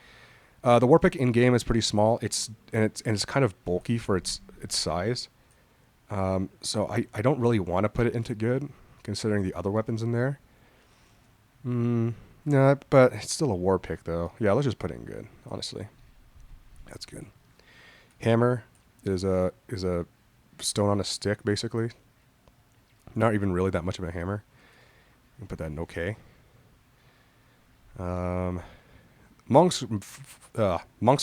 The war pick in game is pretty small. It's kind of bulky for its size. So I don't really want to put it into good, considering the other weapons in there. No, but it's still a war pick though. Yeah, let's just put it in good. Honestly, that's good. Hammer is a stone on a stick, basically. Not even really that much of a hammer. I'll put that in okay. Monk's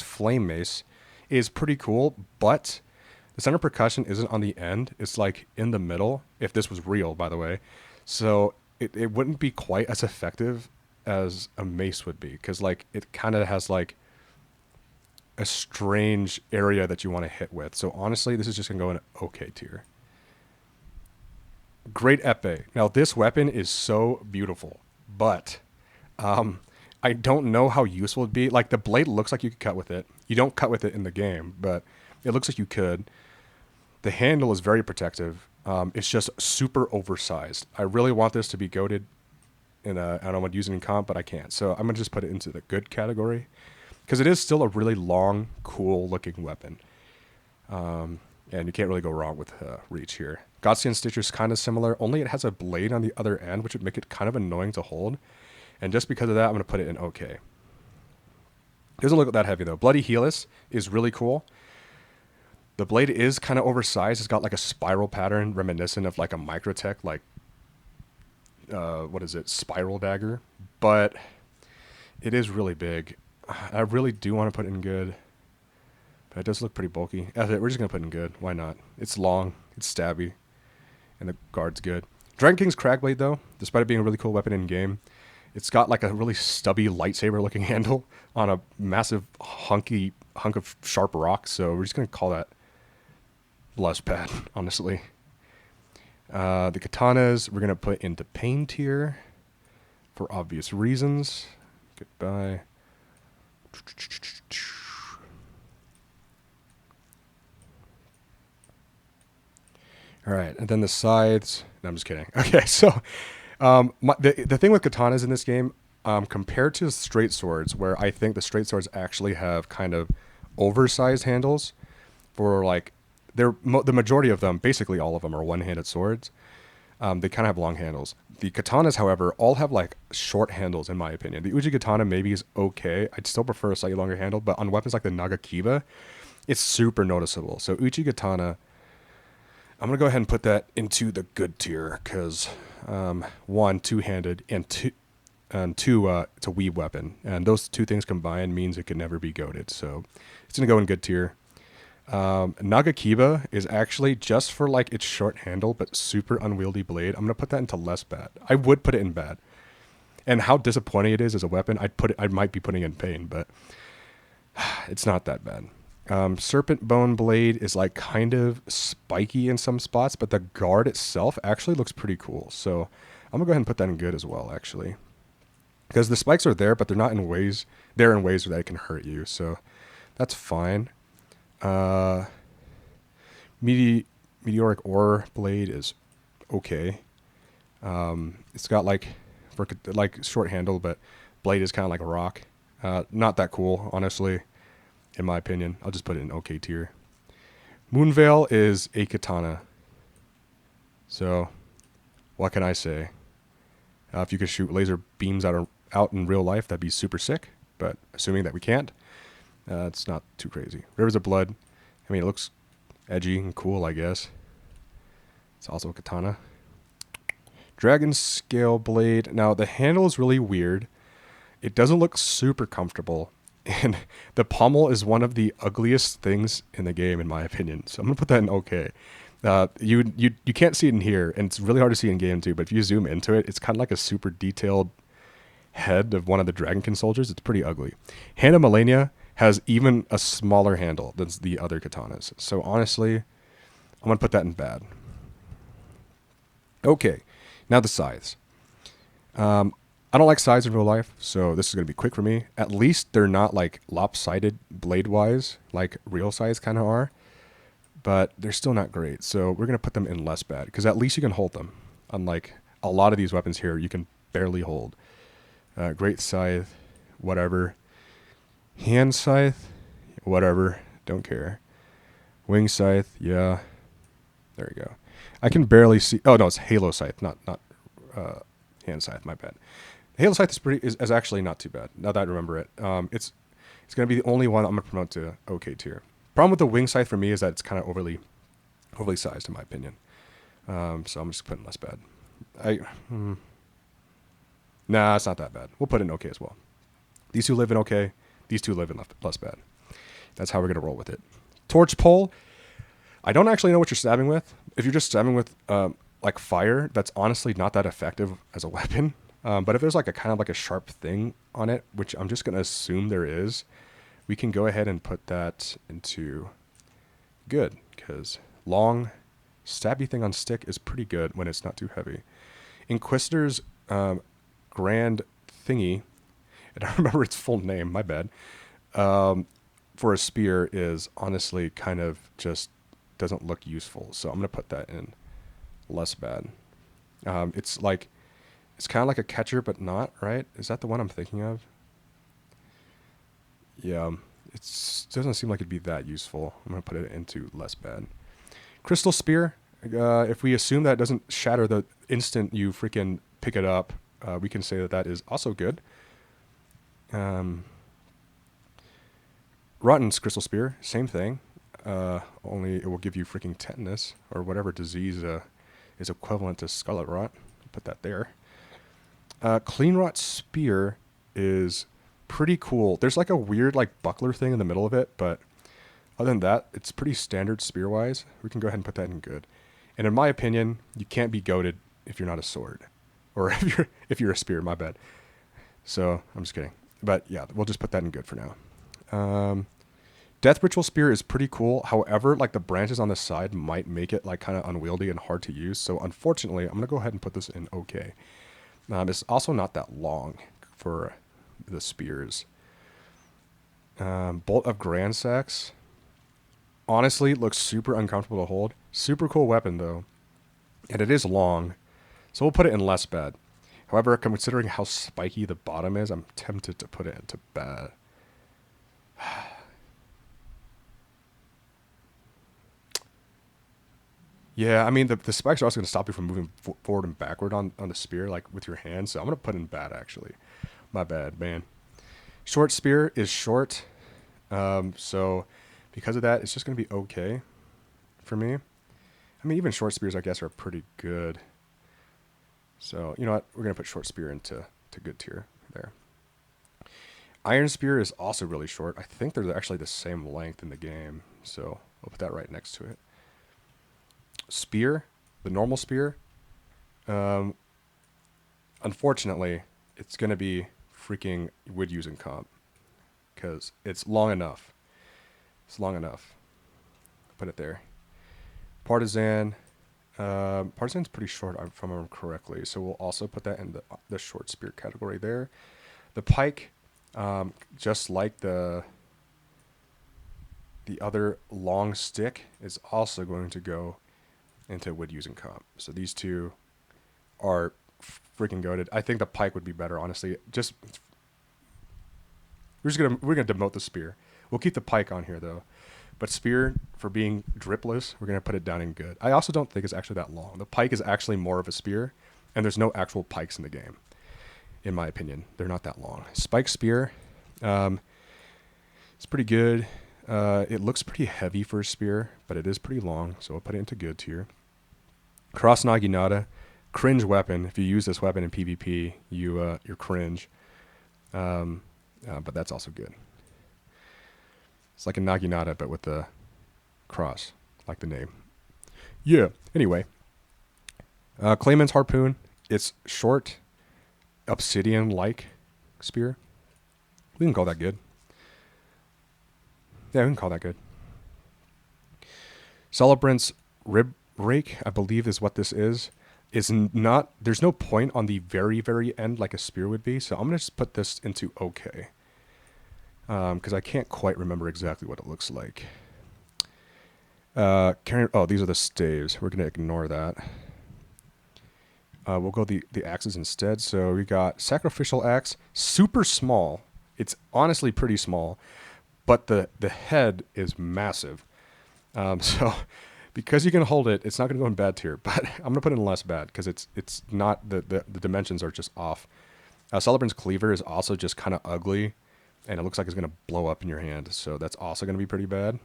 Flame Mace is pretty cool, but the center percussion isn't on the end. It's like in the middle, if this was real, by the way. So it wouldn't be quite as effective as a mace would be, because like it kind of has like a strange area that you want to hit with. So honestly, this is just going to go in an okay tier. Great Epee. Now this weapon is so beautiful, but I don't know how useful it'd be. Like, the blade looks like you could cut with it. You don't cut with it in the game, but it looks like you could. The handle is very protective. It's just super oversized. I really want this to be goated, and I don't want to use it in comp, but I can't. So I'm going to just put it into the good category, because it is still a really long, cool-looking weapon. And you can't really go wrong with reach here. Godskin Stitcher is kind of similar, only it has a blade on the other end, which would make it kind of annoying to hold. And just because of that, I'm going to put it in okay. It doesn't look that heavy, though. Bloody Helix is really cool. The blade is kind of oversized. It's got like a spiral pattern reminiscent of like a Microtech, like, what is it, spiral dagger. But it is really big. I really do want to put it in good. But it does look pretty bulky. We're just going to put it in good. Why not? It's long. It's stabby. And the guard's good. Dragon King's Cragblade, though, despite it being a really cool weapon in game, it's got like a really stubby lightsaber-looking handle on a massive hunk of sharp rock. So we're just going to call that less bad, honestly. The Katanas, we're going to put into pain tier for obvious reasons. Goodbye. All right, and then the scythes. No, I'm just kidding. Okay, so the thing with katanas in this game, compared to straight swords, where I think the straight swords actually have kind of oversized handles, for like the majority of them, basically all of them, are one-handed swords. They kind of have long handles. The katanas, however, all have like short handles, in my opinion. The Uji katana maybe is okay. I'd still prefer a slightly longer handle, but on weapons like the Nagakiba, it's super noticeable. So Uji katana, I'm going to go ahead and put that into the good tier, because one, two-handed, and two, it's a weave weapon. And those two things combined means it can never be goated. So it's going to go in good tier. Nagakiba is actually just for like its short handle but super unwieldy blade. I'm going to put that into less bad. I would put it in bad. And how disappointing it is as a weapon, I might be putting in pain, but it's not that bad. Serpent Bone Blade is like kind of spiky in some spots, but the guard itself actually looks pretty cool. So I'm gonna go ahead and put that in good as well, actually, because the spikes are there, but they're not in ways. They're in ways that it can hurt you, so that's fine. Uh, Meteoric Ore Blade is okay. It's got like short handle, but blade is kind of like a rock. Not that cool, honestly, in my opinion. I'll just put it in okay tier. Moonveil is a katana. So, what can I say? If you could shoot laser beams out in real life, that'd be super sick. But assuming that we can't, it's not too crazy. Rivers of Blood. I mean, it looks edgy and cool, I guess. It's also a katana. Dragon Scale Blade. Now, the handle is really weird. It doesn't look super comfortable. And the pommel is one of the ugliest things in the game, in my opinion. So I'm going to put that in okay. You can't see it in here, and it's really hard to see in game too, but if you zoom into it, it's kind of like a super detailed head of one of the Dragonkin soldiers. It's pretty ugly. Hand of Melania has even a smaller handle than the other katanas. So honestly, I'm going to put that in bad. Okay, now the scythes. I don't like scythes in real life, so this is going to be quick for me. At least they're not like lopsided blade-wise, like real scythes kind of are. But they're still not great, so we're going to put them in less bad, because at least you can hold them. Unlike a lot of these weapons here, you can barely hold. Great Scythe, whatever. Hand Scythe, whatever, don't care. Wing Scythe, yeah. There we go. I can barely see. Oh no, it's Halo Scythe, not Hand Scythe. My bad. Halo Scythe is actually not too bad. Now that I remember it, it's going to be the only one I'm going to promote to okay tier. Problem with the Wing Scythe for me is that it's kind of overly sized in my opinion. So I'm just putting less bad. Nah, it's not that bad. We'll put it in okay as well. These two live in okay. These two live in less bad. That's how we're going to roll with it. Torch Pole. I don't actually know what you're stabbing with. If you're just stabbing with like fire, that's honestly not that effective as a weapon. But if there's like a kind of like a sharp thing on it, which I'm just going to assume there is, we can go ahead and put that into good, because long stabby thing on stick is pretty good when it's not too heavy. Inquisitor's grand thingy, I don't remember its full name, my bad, for a spear is honestly kind of just doesn't look useful. So I'm going to put that in less bad. It's kind of like a catcher, but not, right? Is that the one I'm thinking of? Yeah, it doesn't seem like it'd be that useful. I'm going to put it into less bad. Crystal Spear. If we assume that it doesn't shatter the instant you freaking pick it up, we can say that is also good. Rotten's Crystal Spear, same thing. Only it will give you freaking tetanus or whatever disease is equivalent to Scarlet Rot. Put that there. Clean Rot Spear is pretty cool. There's like a weird like buckler thing in the middle of it, but other than that, it's pretty standard spear-wise. We can go ahead and put that in good. And in my opinion, you can't be goated if you're not a sword, or if you're a spear. My bad. So I'm just kidding. But yeah, we'll just put that in good for now. Death Ritual Spear is pretty cool. However, like the branches on the side might make it like kind of unwieldy and hard to use. So unfortunately, I'm gonna go ahead and put this in okay. It's also not that long for the spears. Bolt of Grand Sax. Honestly, looks super uncomfortable to hold. Super cool weapon though, and it is long, so we'll put it in less bad. However, considering how spiky the bottom is, I'm tempted to put it into bad. Yeah, I mean the spikes are also going to stop you from moving forward and backward on the spear, like with your hands. So I'm going to put in bad actually. My bad, man. Short spear is short, so because of that, it's just going to be okay for me. I mean, even short spears, I guess, are pretty good. So, you know what? We're going to put short spear into good tier there. Iron spear is also really short. I think they're actually the same length in the game. So, we'll put that right next to it. Spear, the normal spear, unfortunately, it's going to be freaking would use in comp because it's long enough. It's long enough. Put it there. Partisan. Partisan's pretty short, if I remember correctly. So we'll also put that in the short spear category there. The pike, just like the other long stick, is also going to go into wood using comp. So these two are freaking goated. I think the pike would be better, honestly. Just we're gonna demote the spear. We'll keep the pike on here though. But spear, for being dripless, we're going to put it down in good. I also don't think it's actually that long. The pike is actually more of a spear, and there's no actual pikes in the game, in my opinion. They're not that long. Spike spear, it's pretty good. It looks pretty heavy for a spear, but it is pretty long, so we'll put it into good tier. Cross Naginata, cringe weapon. If you use this weapon in PvP, you're cringe. But that's also good. It's like a Naginata, but with the cross, like the name. Yeah. Anyway, Clayman's Harpoon. It's short, obsidian-like spear. We can call that good. Yeah, we can call that good. Celebrant's Rib Rake, I believe is what this is not, there's no point on the very, very end like a spear would be, so I'm going to just put this into okay. Because I can't quite remember exactly what it looks like. These are the staves. We're going to ignore that. We'll go the axes instead. So we got Sacrificial Axe, super small. It's honestly pretty small, but the head is massive. So because you can hold it, it's not going to go in bad tier, but I'm going to put it in less bad because it's not, the dimensions are just off. Celebrant's Cleaver is also just kind of ugly. And it looks like it's going to blow up in your hand, so that's also going to be pretty bad.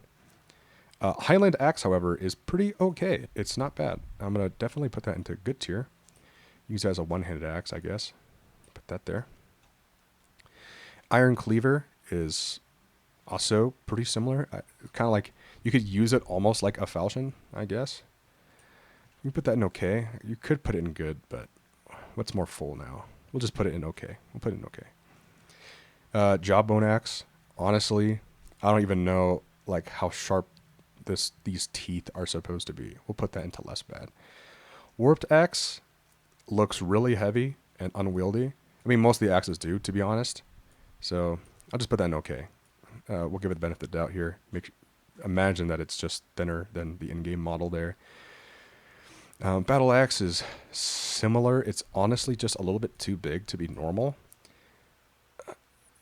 Highland Axe, however, is pretty okay. It's not bad. I'm going to definitely put that into good tier. Use it as a one-handed axe, I guess. Put that there. Iron Cleaver is also pretty similar. Kind of like, you could use it almost like a falchion, I guess. You can put that in okay. You could put it in good, but what's more full now? We'll just put it in okay. We'll put it in okay. Jawbone Axe, honestly, I don't even know like how sharp these teeth are supposed to be. We'll put that into less bad. Warped Axe looks really heavy and unwieldy. I mean, most of the axes do, to be honest. So I'll just put that in okay. We'll give it the benefit of the doubt here. Imagine that it's just thinner than the in-game model there. Battle Axe is similar. It's honestly just a little bit too big to be normal.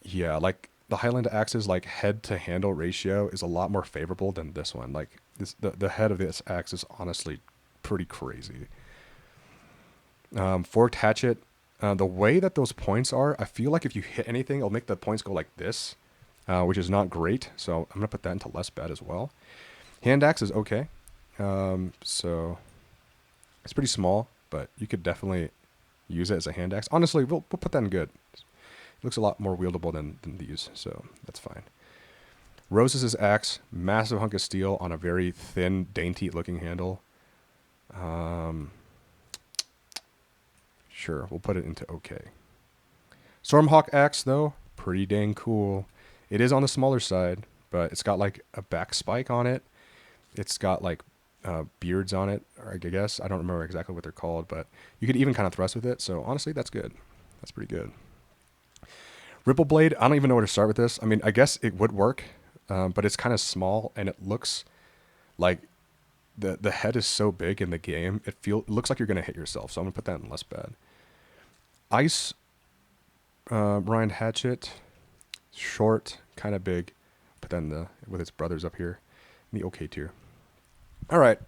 Yeah, like the Highland Axe's like head to handle ratio is a lot more favorable than this one. Like the head of this axe is honestly pretty crazy. Forked Hatchet, the way that those points are, I feel like if you hit anything, it'll make the points go like this, which is not great. So I'm gonna put that into less bad as well. Hand Axe is okay. So it's pretty small, but you could definitely use it as a hand axe. Honestly, we'll put that in good. Looks a lot more wieldable than these, so that's fine. Roses' axe, massive hunk of steel on a very thin, dainty-looking handle. Sure, we'll put it into okay. Stormhawk axe, though, pretty dang cool. It is on the smaller side, but it's got like a back spike on it. It's got like beards on it, or I guess. I don't remember exactly what they're called, but you could even kind of thrust with it, so honestly, that's good. That's pretty good. Ripple Blade, I don't even know where to start with this. I mean, I guess it would work, but it's kind of small, and it looks like the head is so big in the game, it looks like you're going to hit yourself, so I'm going to put that in less bad. Ice Rind Hatchet, short, kind of big, put that in with its brothers up here, in the okay tier. All right,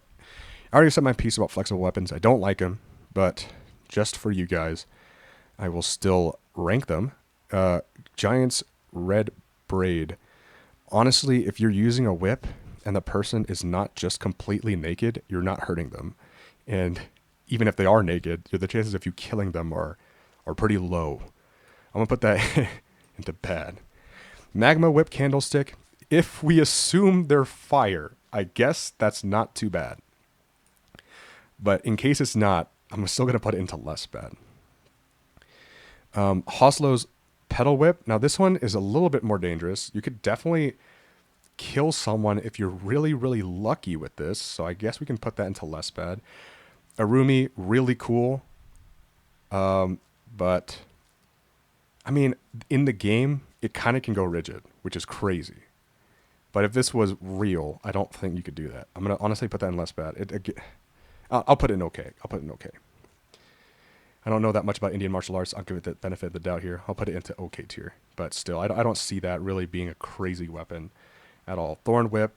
I already said my piece about flexible weapons. I don't like them, but just for you guys, I will still rank them. Giant's Red Braid. Honestly, if you're using a whip and the person is not just completely naked, you're not hurting them. And even if they are naked, the chances of you killing them are pretty low. I'm going to put that into bad. Magma Whip Candlestick. If we assume they're fire, I guess that's not too bad. But in case it's not, I'm still going to put it into less bad. Hoslow's Pedal Whip. Now this one is a little bit more dangerous. You could definitely kill someone if you're really, really lucky with this. So I guess we can put that into less bad. Arumi, really cool. But I mean, in the game, it kind of can go rigid, which is crazy. But if this was real, I don't think you could do that. I'm going to honestly put that in less bad. I'll put it in okay. I'll put it in okay. I don't know that much about Indian martial arts. I'll give it the benefit of the doubt here. I'll put it into okay tier. But still, I don't see that really being a crazy weapon at all. Thorn Whip.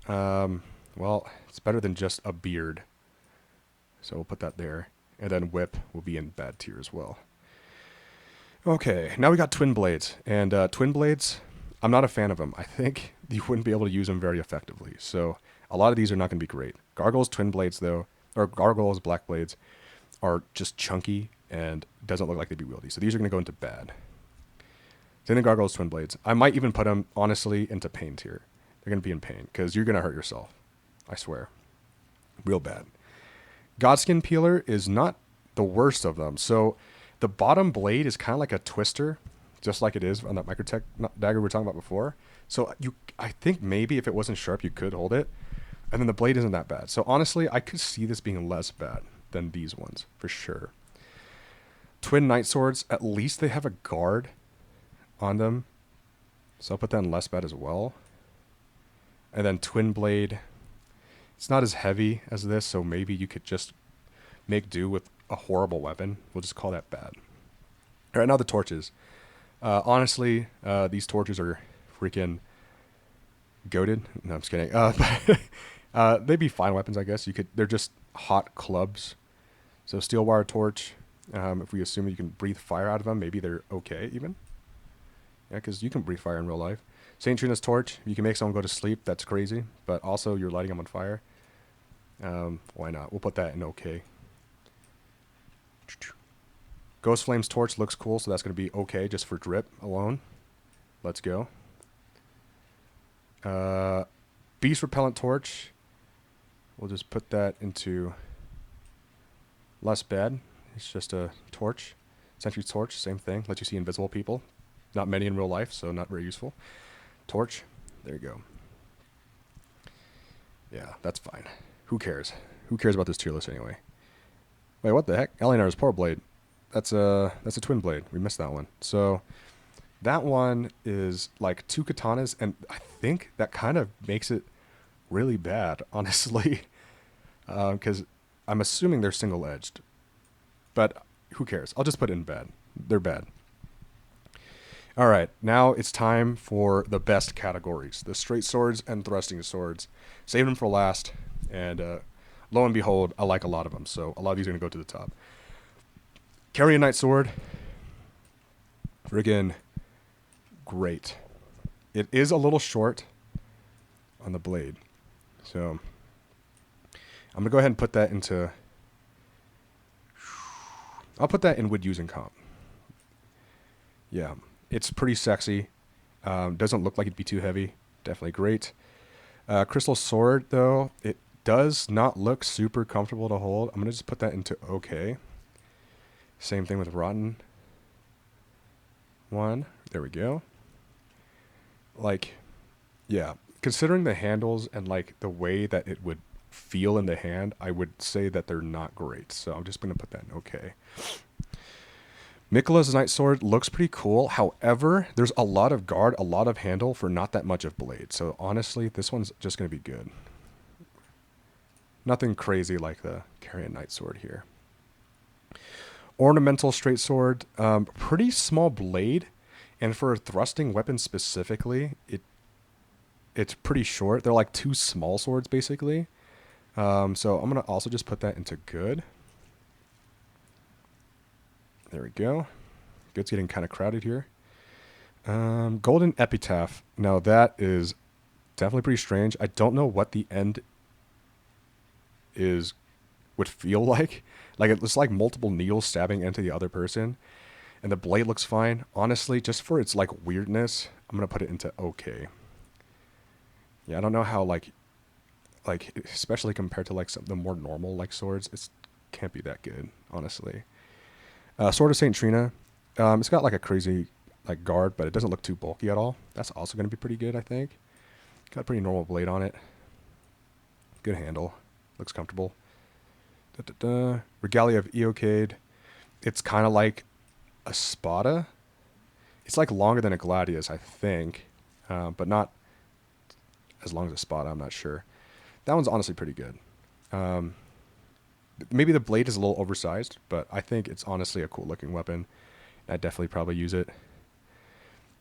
Well, it's better than just a beard. So we'll put that there. And then Whip will be in bad tier as well. Okay, now we got Twinblades. And Twinblades, I'm not a fan of them. I think you wouldn't be able to use them very effectively. So a lot of these are not going to be great. Gargoyle's Twinblades, though, or Gargoyle's Black Blades, are just chunky and doesn't look like they'd be wieldy. So these are going to go into bad. Same thing, Gargoyle's Twinblades. I might even put them, honestly, into pain tier. They're going to be in pain because you're going to hurt yourself. I swear. Real bad. Godskin Peeler is not the worst of them. So the bottom blade is kind of like a twister, just like it is on that Microtech dagger we were talking about before. So I think maybe if it wasn't sharp, you could hold it. And then the blade isn't that bad. So honestly, I could see this being less bad than these ones, for sure. Twin Night Swords, at least they have a guard on them. So I'll put that in less bad as well. And then Twin Blade, it's not as heavy as this, so maybe you could just make do with a horrible weapon. We'll just call that bad. All right, now the torches. Honestly, these torches are freaking goated. No, I'm just kidding. But they'd be fine weapons, I guess. They're just hot clubs. So steel wire torch. If we assume you can breathe fire out of them, maybe they're okay even. Yeah, because you can breathe fire in real life. Saint Trina's torch. You can make someone go to sleep. That's crazy. But also, you're lighting them on fire. Why not? We'll put that in okay. Ghost Flame's torch looks cool, so that's going to be okay just for drip alone. Let's go. Beast Repellent torch. We'll just put that into less bad. It's just a torch. Sentry's torch, same thing. Lets you see invisible people. Not many in real life, so not very useful. Torch. There you go. Yeah, that's fine. Who cares? Who cares about this tier list anyway? Wait, what the heck? Alienar's Power Blade. That's a twin blade. We missed that one. So that one is like 2 katanas, and I think that kind of makes it really bad, honestly. Because I'm assuming they're single-edged. But who cares? I'll just put it in bad. They're bad. All right, now it's time for the best categories. The straight swords and thrusting swords. Saved them for last, and lo and behold, I like a lot of them. So a lot of these are going to go to the top. Carry a Knight Sword. Friggin' great. It is a little short on the blade. So I'm going to go ahead and put that into... I'll put that in wood using comp. Yeah, it's pretty sexy. Doesn't look like it'd be too heavy. Definitely great. Crystal Sword, though, it does not look super comfortable to hold. I'm going to just put that into okay. Same thing with Rotten one. There we go. Like, yeah, considering the handles and like the way that it would feel in the hand, I would say that they're not great. So I'm just going to put that in okay. Miquella's Night Sword looks pretty cool. However, there's a lot of guard, a lot of handle for not that much of blade. So honestly, this one's just going to be good. Nothing crazy like the Carry a Night Sword here. Ornamental Straight Sword, pretty small blade. And for a thrusting weapon specifically, it's pretty short. They're like 2 small swords basically. So I'm going to also just put that into good. There we go. Good's getting kind of crowded here. Golden Epitaph. Now that is definitely pretty strange. I don't know what the end would feel like. Like it looks like multiple needles stabbing into the other person. And the blade looks fine. Honestly, just for its like weirdness, I'm going to put it into okay. Yeah, I don't know how like especially compared to like some the more normal like swords, it can't be that good, honestly. Sword of Saint Trina. It's got like a crazy like guard, but it doesn't look too bulky at all. That's also going to be pretty good, I think. Got a pretty normal blade on it. Good handle. Looks comfortable. Regalia of Eocade. It's kind of like a Spada. It's like longer than a Gladius, I think. But not as long as a Spada, I'm not sure. That one's honestly pretty good. Maybe the blade is a little oversized, but I think it's honestly a cool looking weapon. I'd definitely probably use it.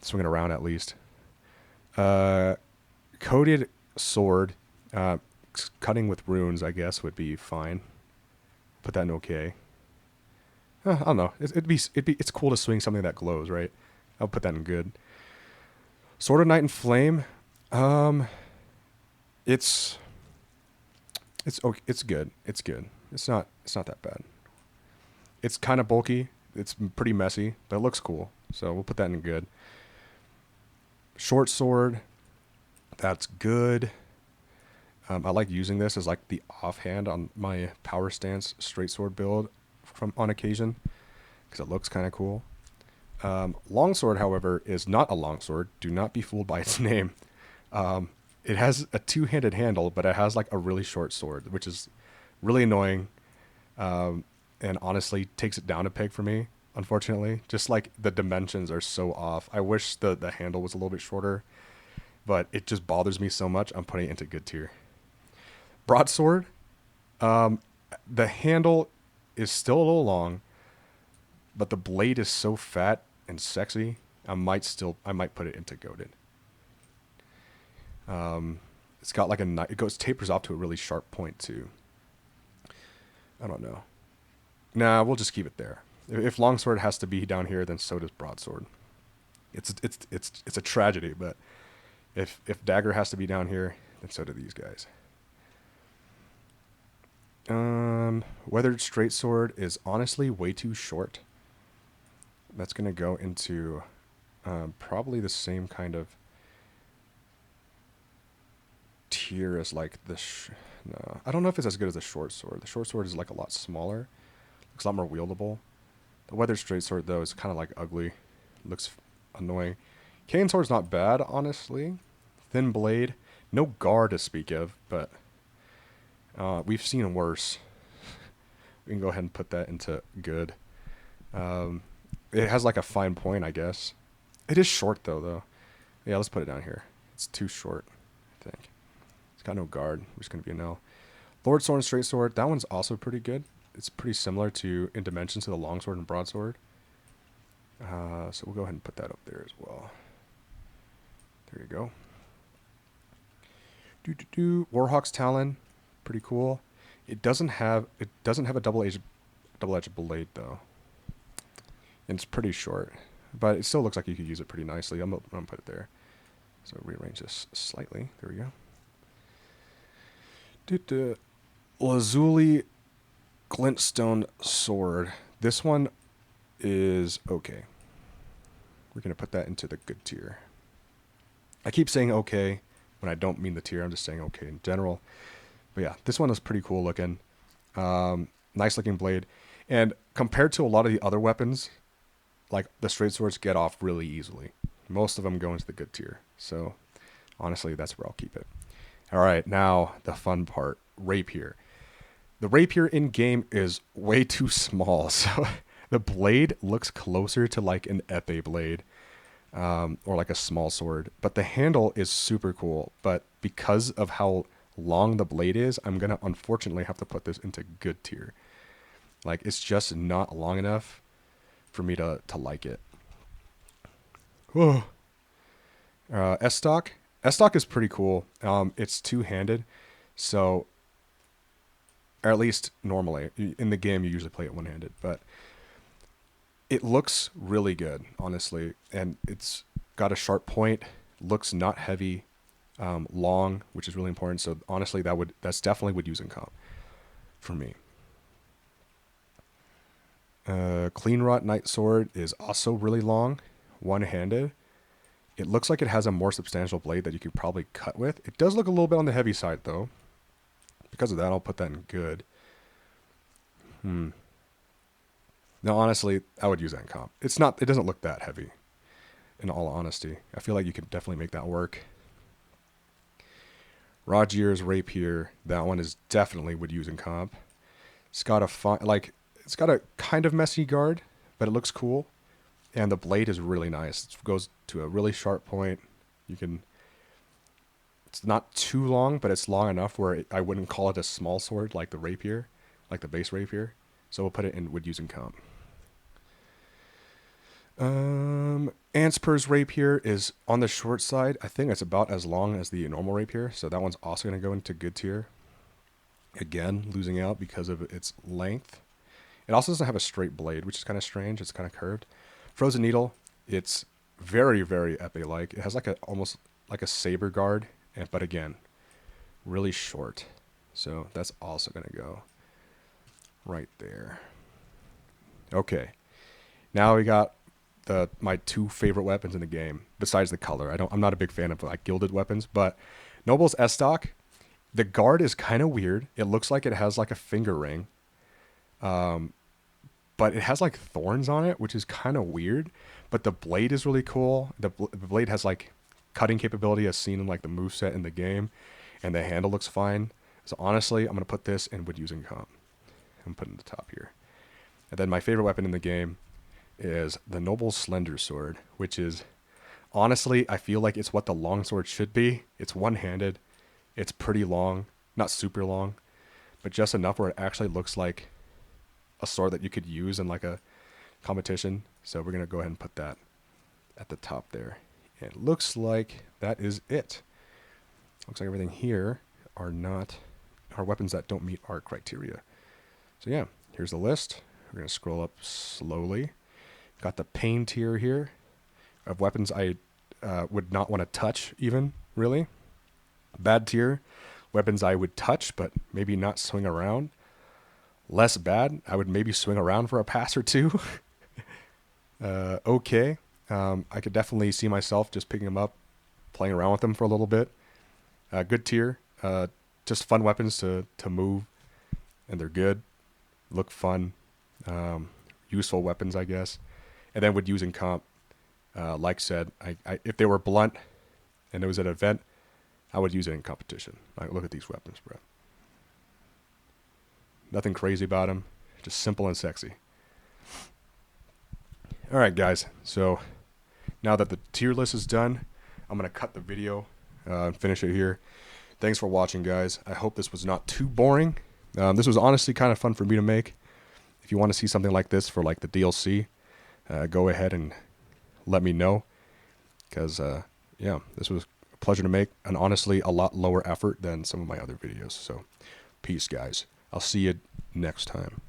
Swing it around at least. Coated sword. Cutting with runes, I guess, would be fine. Put that in okay. I don't know. It's cool to swing something that glows, right? I'll put that in good. Sword of Night and Flame. It's okay. It's good. It's good. It's not that bad. It's kind of bulky. It's pretty messy, but it looks cool. So we'll put that in good. Short sword. That's good. I like using this as like the offhand on my power stance straight sword build on occasion because it looks kind of cool. Longsword, however, is not a longsword. Do not be fooled by its name. It has a two-handed handle, but it has like a really short sword, which is really annoying. And honestly takes it down a peg for me, unfortunately. Just like the dimensions are so off. I wish the handle was a little bit shorter, but it just bothers me so much. I'm putting it into good tier. Broadsword. The handle is still a little long, but the blade is so fat and sexy. I might put it into goated. It's got like tapers off to a really sharp point too. I don't know. Nah, we'll just keep it there. If longsword has to be down here, then so does broadsword. It's a tragedy, but if dagger has to be down here, then so do these guys. Weathered straight sword is honestly way too short. That's gonna go into probably the same kind of tier as like the no, I don't know if it's as good as the short sword. The short sword is like a lot smaller. Looks a lot more wieldable. The weathered straight sword though is kind of like ugly. Looks annoying. Cane sword's not bad, honestly. Thin blade. No guard to speak of, but we've seen worse. We can go ahead and put that into good. It has like a fine point, I guess. It is short though. Yeah, let's put it down here. It's too short, I think. It's got no guard. We're just going to be a no. Lord Sword and Straight Sword. That one's also pretty good. It's pretty similar in dimensions to the Longsword and Broadsword. So we'll go ahead and put that up there as well. There you go. Warhawk's Talon. Pretty cool. It doesn't have a double-edged blade though. And it's pretty short. But it still looks like you could use it pretty nicely. I'm gonna put it there. So rearrange this slightly. There we go. Lazuli Glintstone Sword. This one is okay. We're going to put that into the good tier. I keep saying okay when I don't mean the tier. I'm just saying okay in general. But yeah, this one is pretty cool looking. Nice looking blade. And compared to a lot of the other weapons, like the straight swords get off really easily. Most of them go into the good tier. So honestly, that's where I'll keep it. All right, now the fun part, rapier. The rapier in game is way too small, so the blade looks closer to like an epee blade or like a small sword. But the handle is super cool. But because of how long the blade is, I'm gonna unfortunately have to put this into good tier. Like it's just not long enough for me to like it. Whoa. S-Stock. S-Stock is pretty cool. It's two-handed, so, or at least normally. In the game, you usually play it one-handed, but it looks really good, honestly, and it's got a sharp point, looks not heavy, long, which is really important, so honestly, that's definitely would use in comp for me. Clean Rot Knight Sword is also really long, one-handed. It looks like it has a more substantial blade that you could probably cut with. It does look a little bit on the heavy side, though. Because of that, I'll put that in good. No, honestly, I would use that in comp. It doesn't look that heavy, in all honesty. I feel like you could definitely make that work. Rogier's rapier, that one is definitely would use in comp. It's got it's got a kind of messy guard, but it looks cool. And the blade is really nice. It goes to a really sharp point. It's not too long, but it's long enough where I wouldn't call it a small sword like the rapier, like the base rapier. So we'll put it in wood using comp. Anspur's rapier is on the short side. I think it's about as long as the normal rapier, so that one's also going to go into good tier. Again, losing out because of its length. It also doesn't have a straight blade, which is kind of strange. It's kind of curved. Frozen Needle, it's very, very epee-like. It has almost like a saber guard, but again, really short. So that's also going to go right there. Okay, now we got my two favorite weapons in the game besides the color. I'm not a big fan of like gilded weapons, but Noble's Estoc, the guard is kind of weird. It looks like it has like a finger ring, but it has like thorns on it, which is kind of weird. But the blade is really cool. The blade has like cutting capability as seen in like the moveset in the game, and the handle looks fine. So honestly, I'm gonna put this in wood using comp. I'm putting the top here. And then my favorite weapon in the game is the Noble Slender Sword, which is, honestly, I feel like it's what the longsword should be. It's one-handed. It's pretty long. Not super long, but just enough where it actually looks like a sword that you could use in like a competition. So we're going to go ahead and put that at the top there. And it looks like that is it. Looks like everything here are weapons that don't meet our criteria. So yeah, here's the list. We're going to scroll up slowly. Got the pain tier here of weapons I would not want to touch even, really. Bad tier, weapons I would touch but maybe not swing around. Less bad, I would maybe swing around for a pass or two. Okay, I could definitely see myself just picking them up, playing around with them for a little bit. Good tier, just fun weapons to move, and they're good, look fun, useful weapons, I guess. And then would use in comp, like said, if they were blunt and it was an event, I would use it in competition. Like, look at these weapons, bro. Nothing crazy about them, just simple and sexy. All right, guys. So now that the tier list is done, I'm going to cut the video and finish it here. Thanks for watching, guys. I hope this was not too boring. This was honestly kind of fun for me to make. If you want to see something like this for like the DLC, go ahead and let me know, because yeah, this was a pleasure to make, and honestly a lot lower effort than some of my other videos. So peace, guys. I'll see you next time.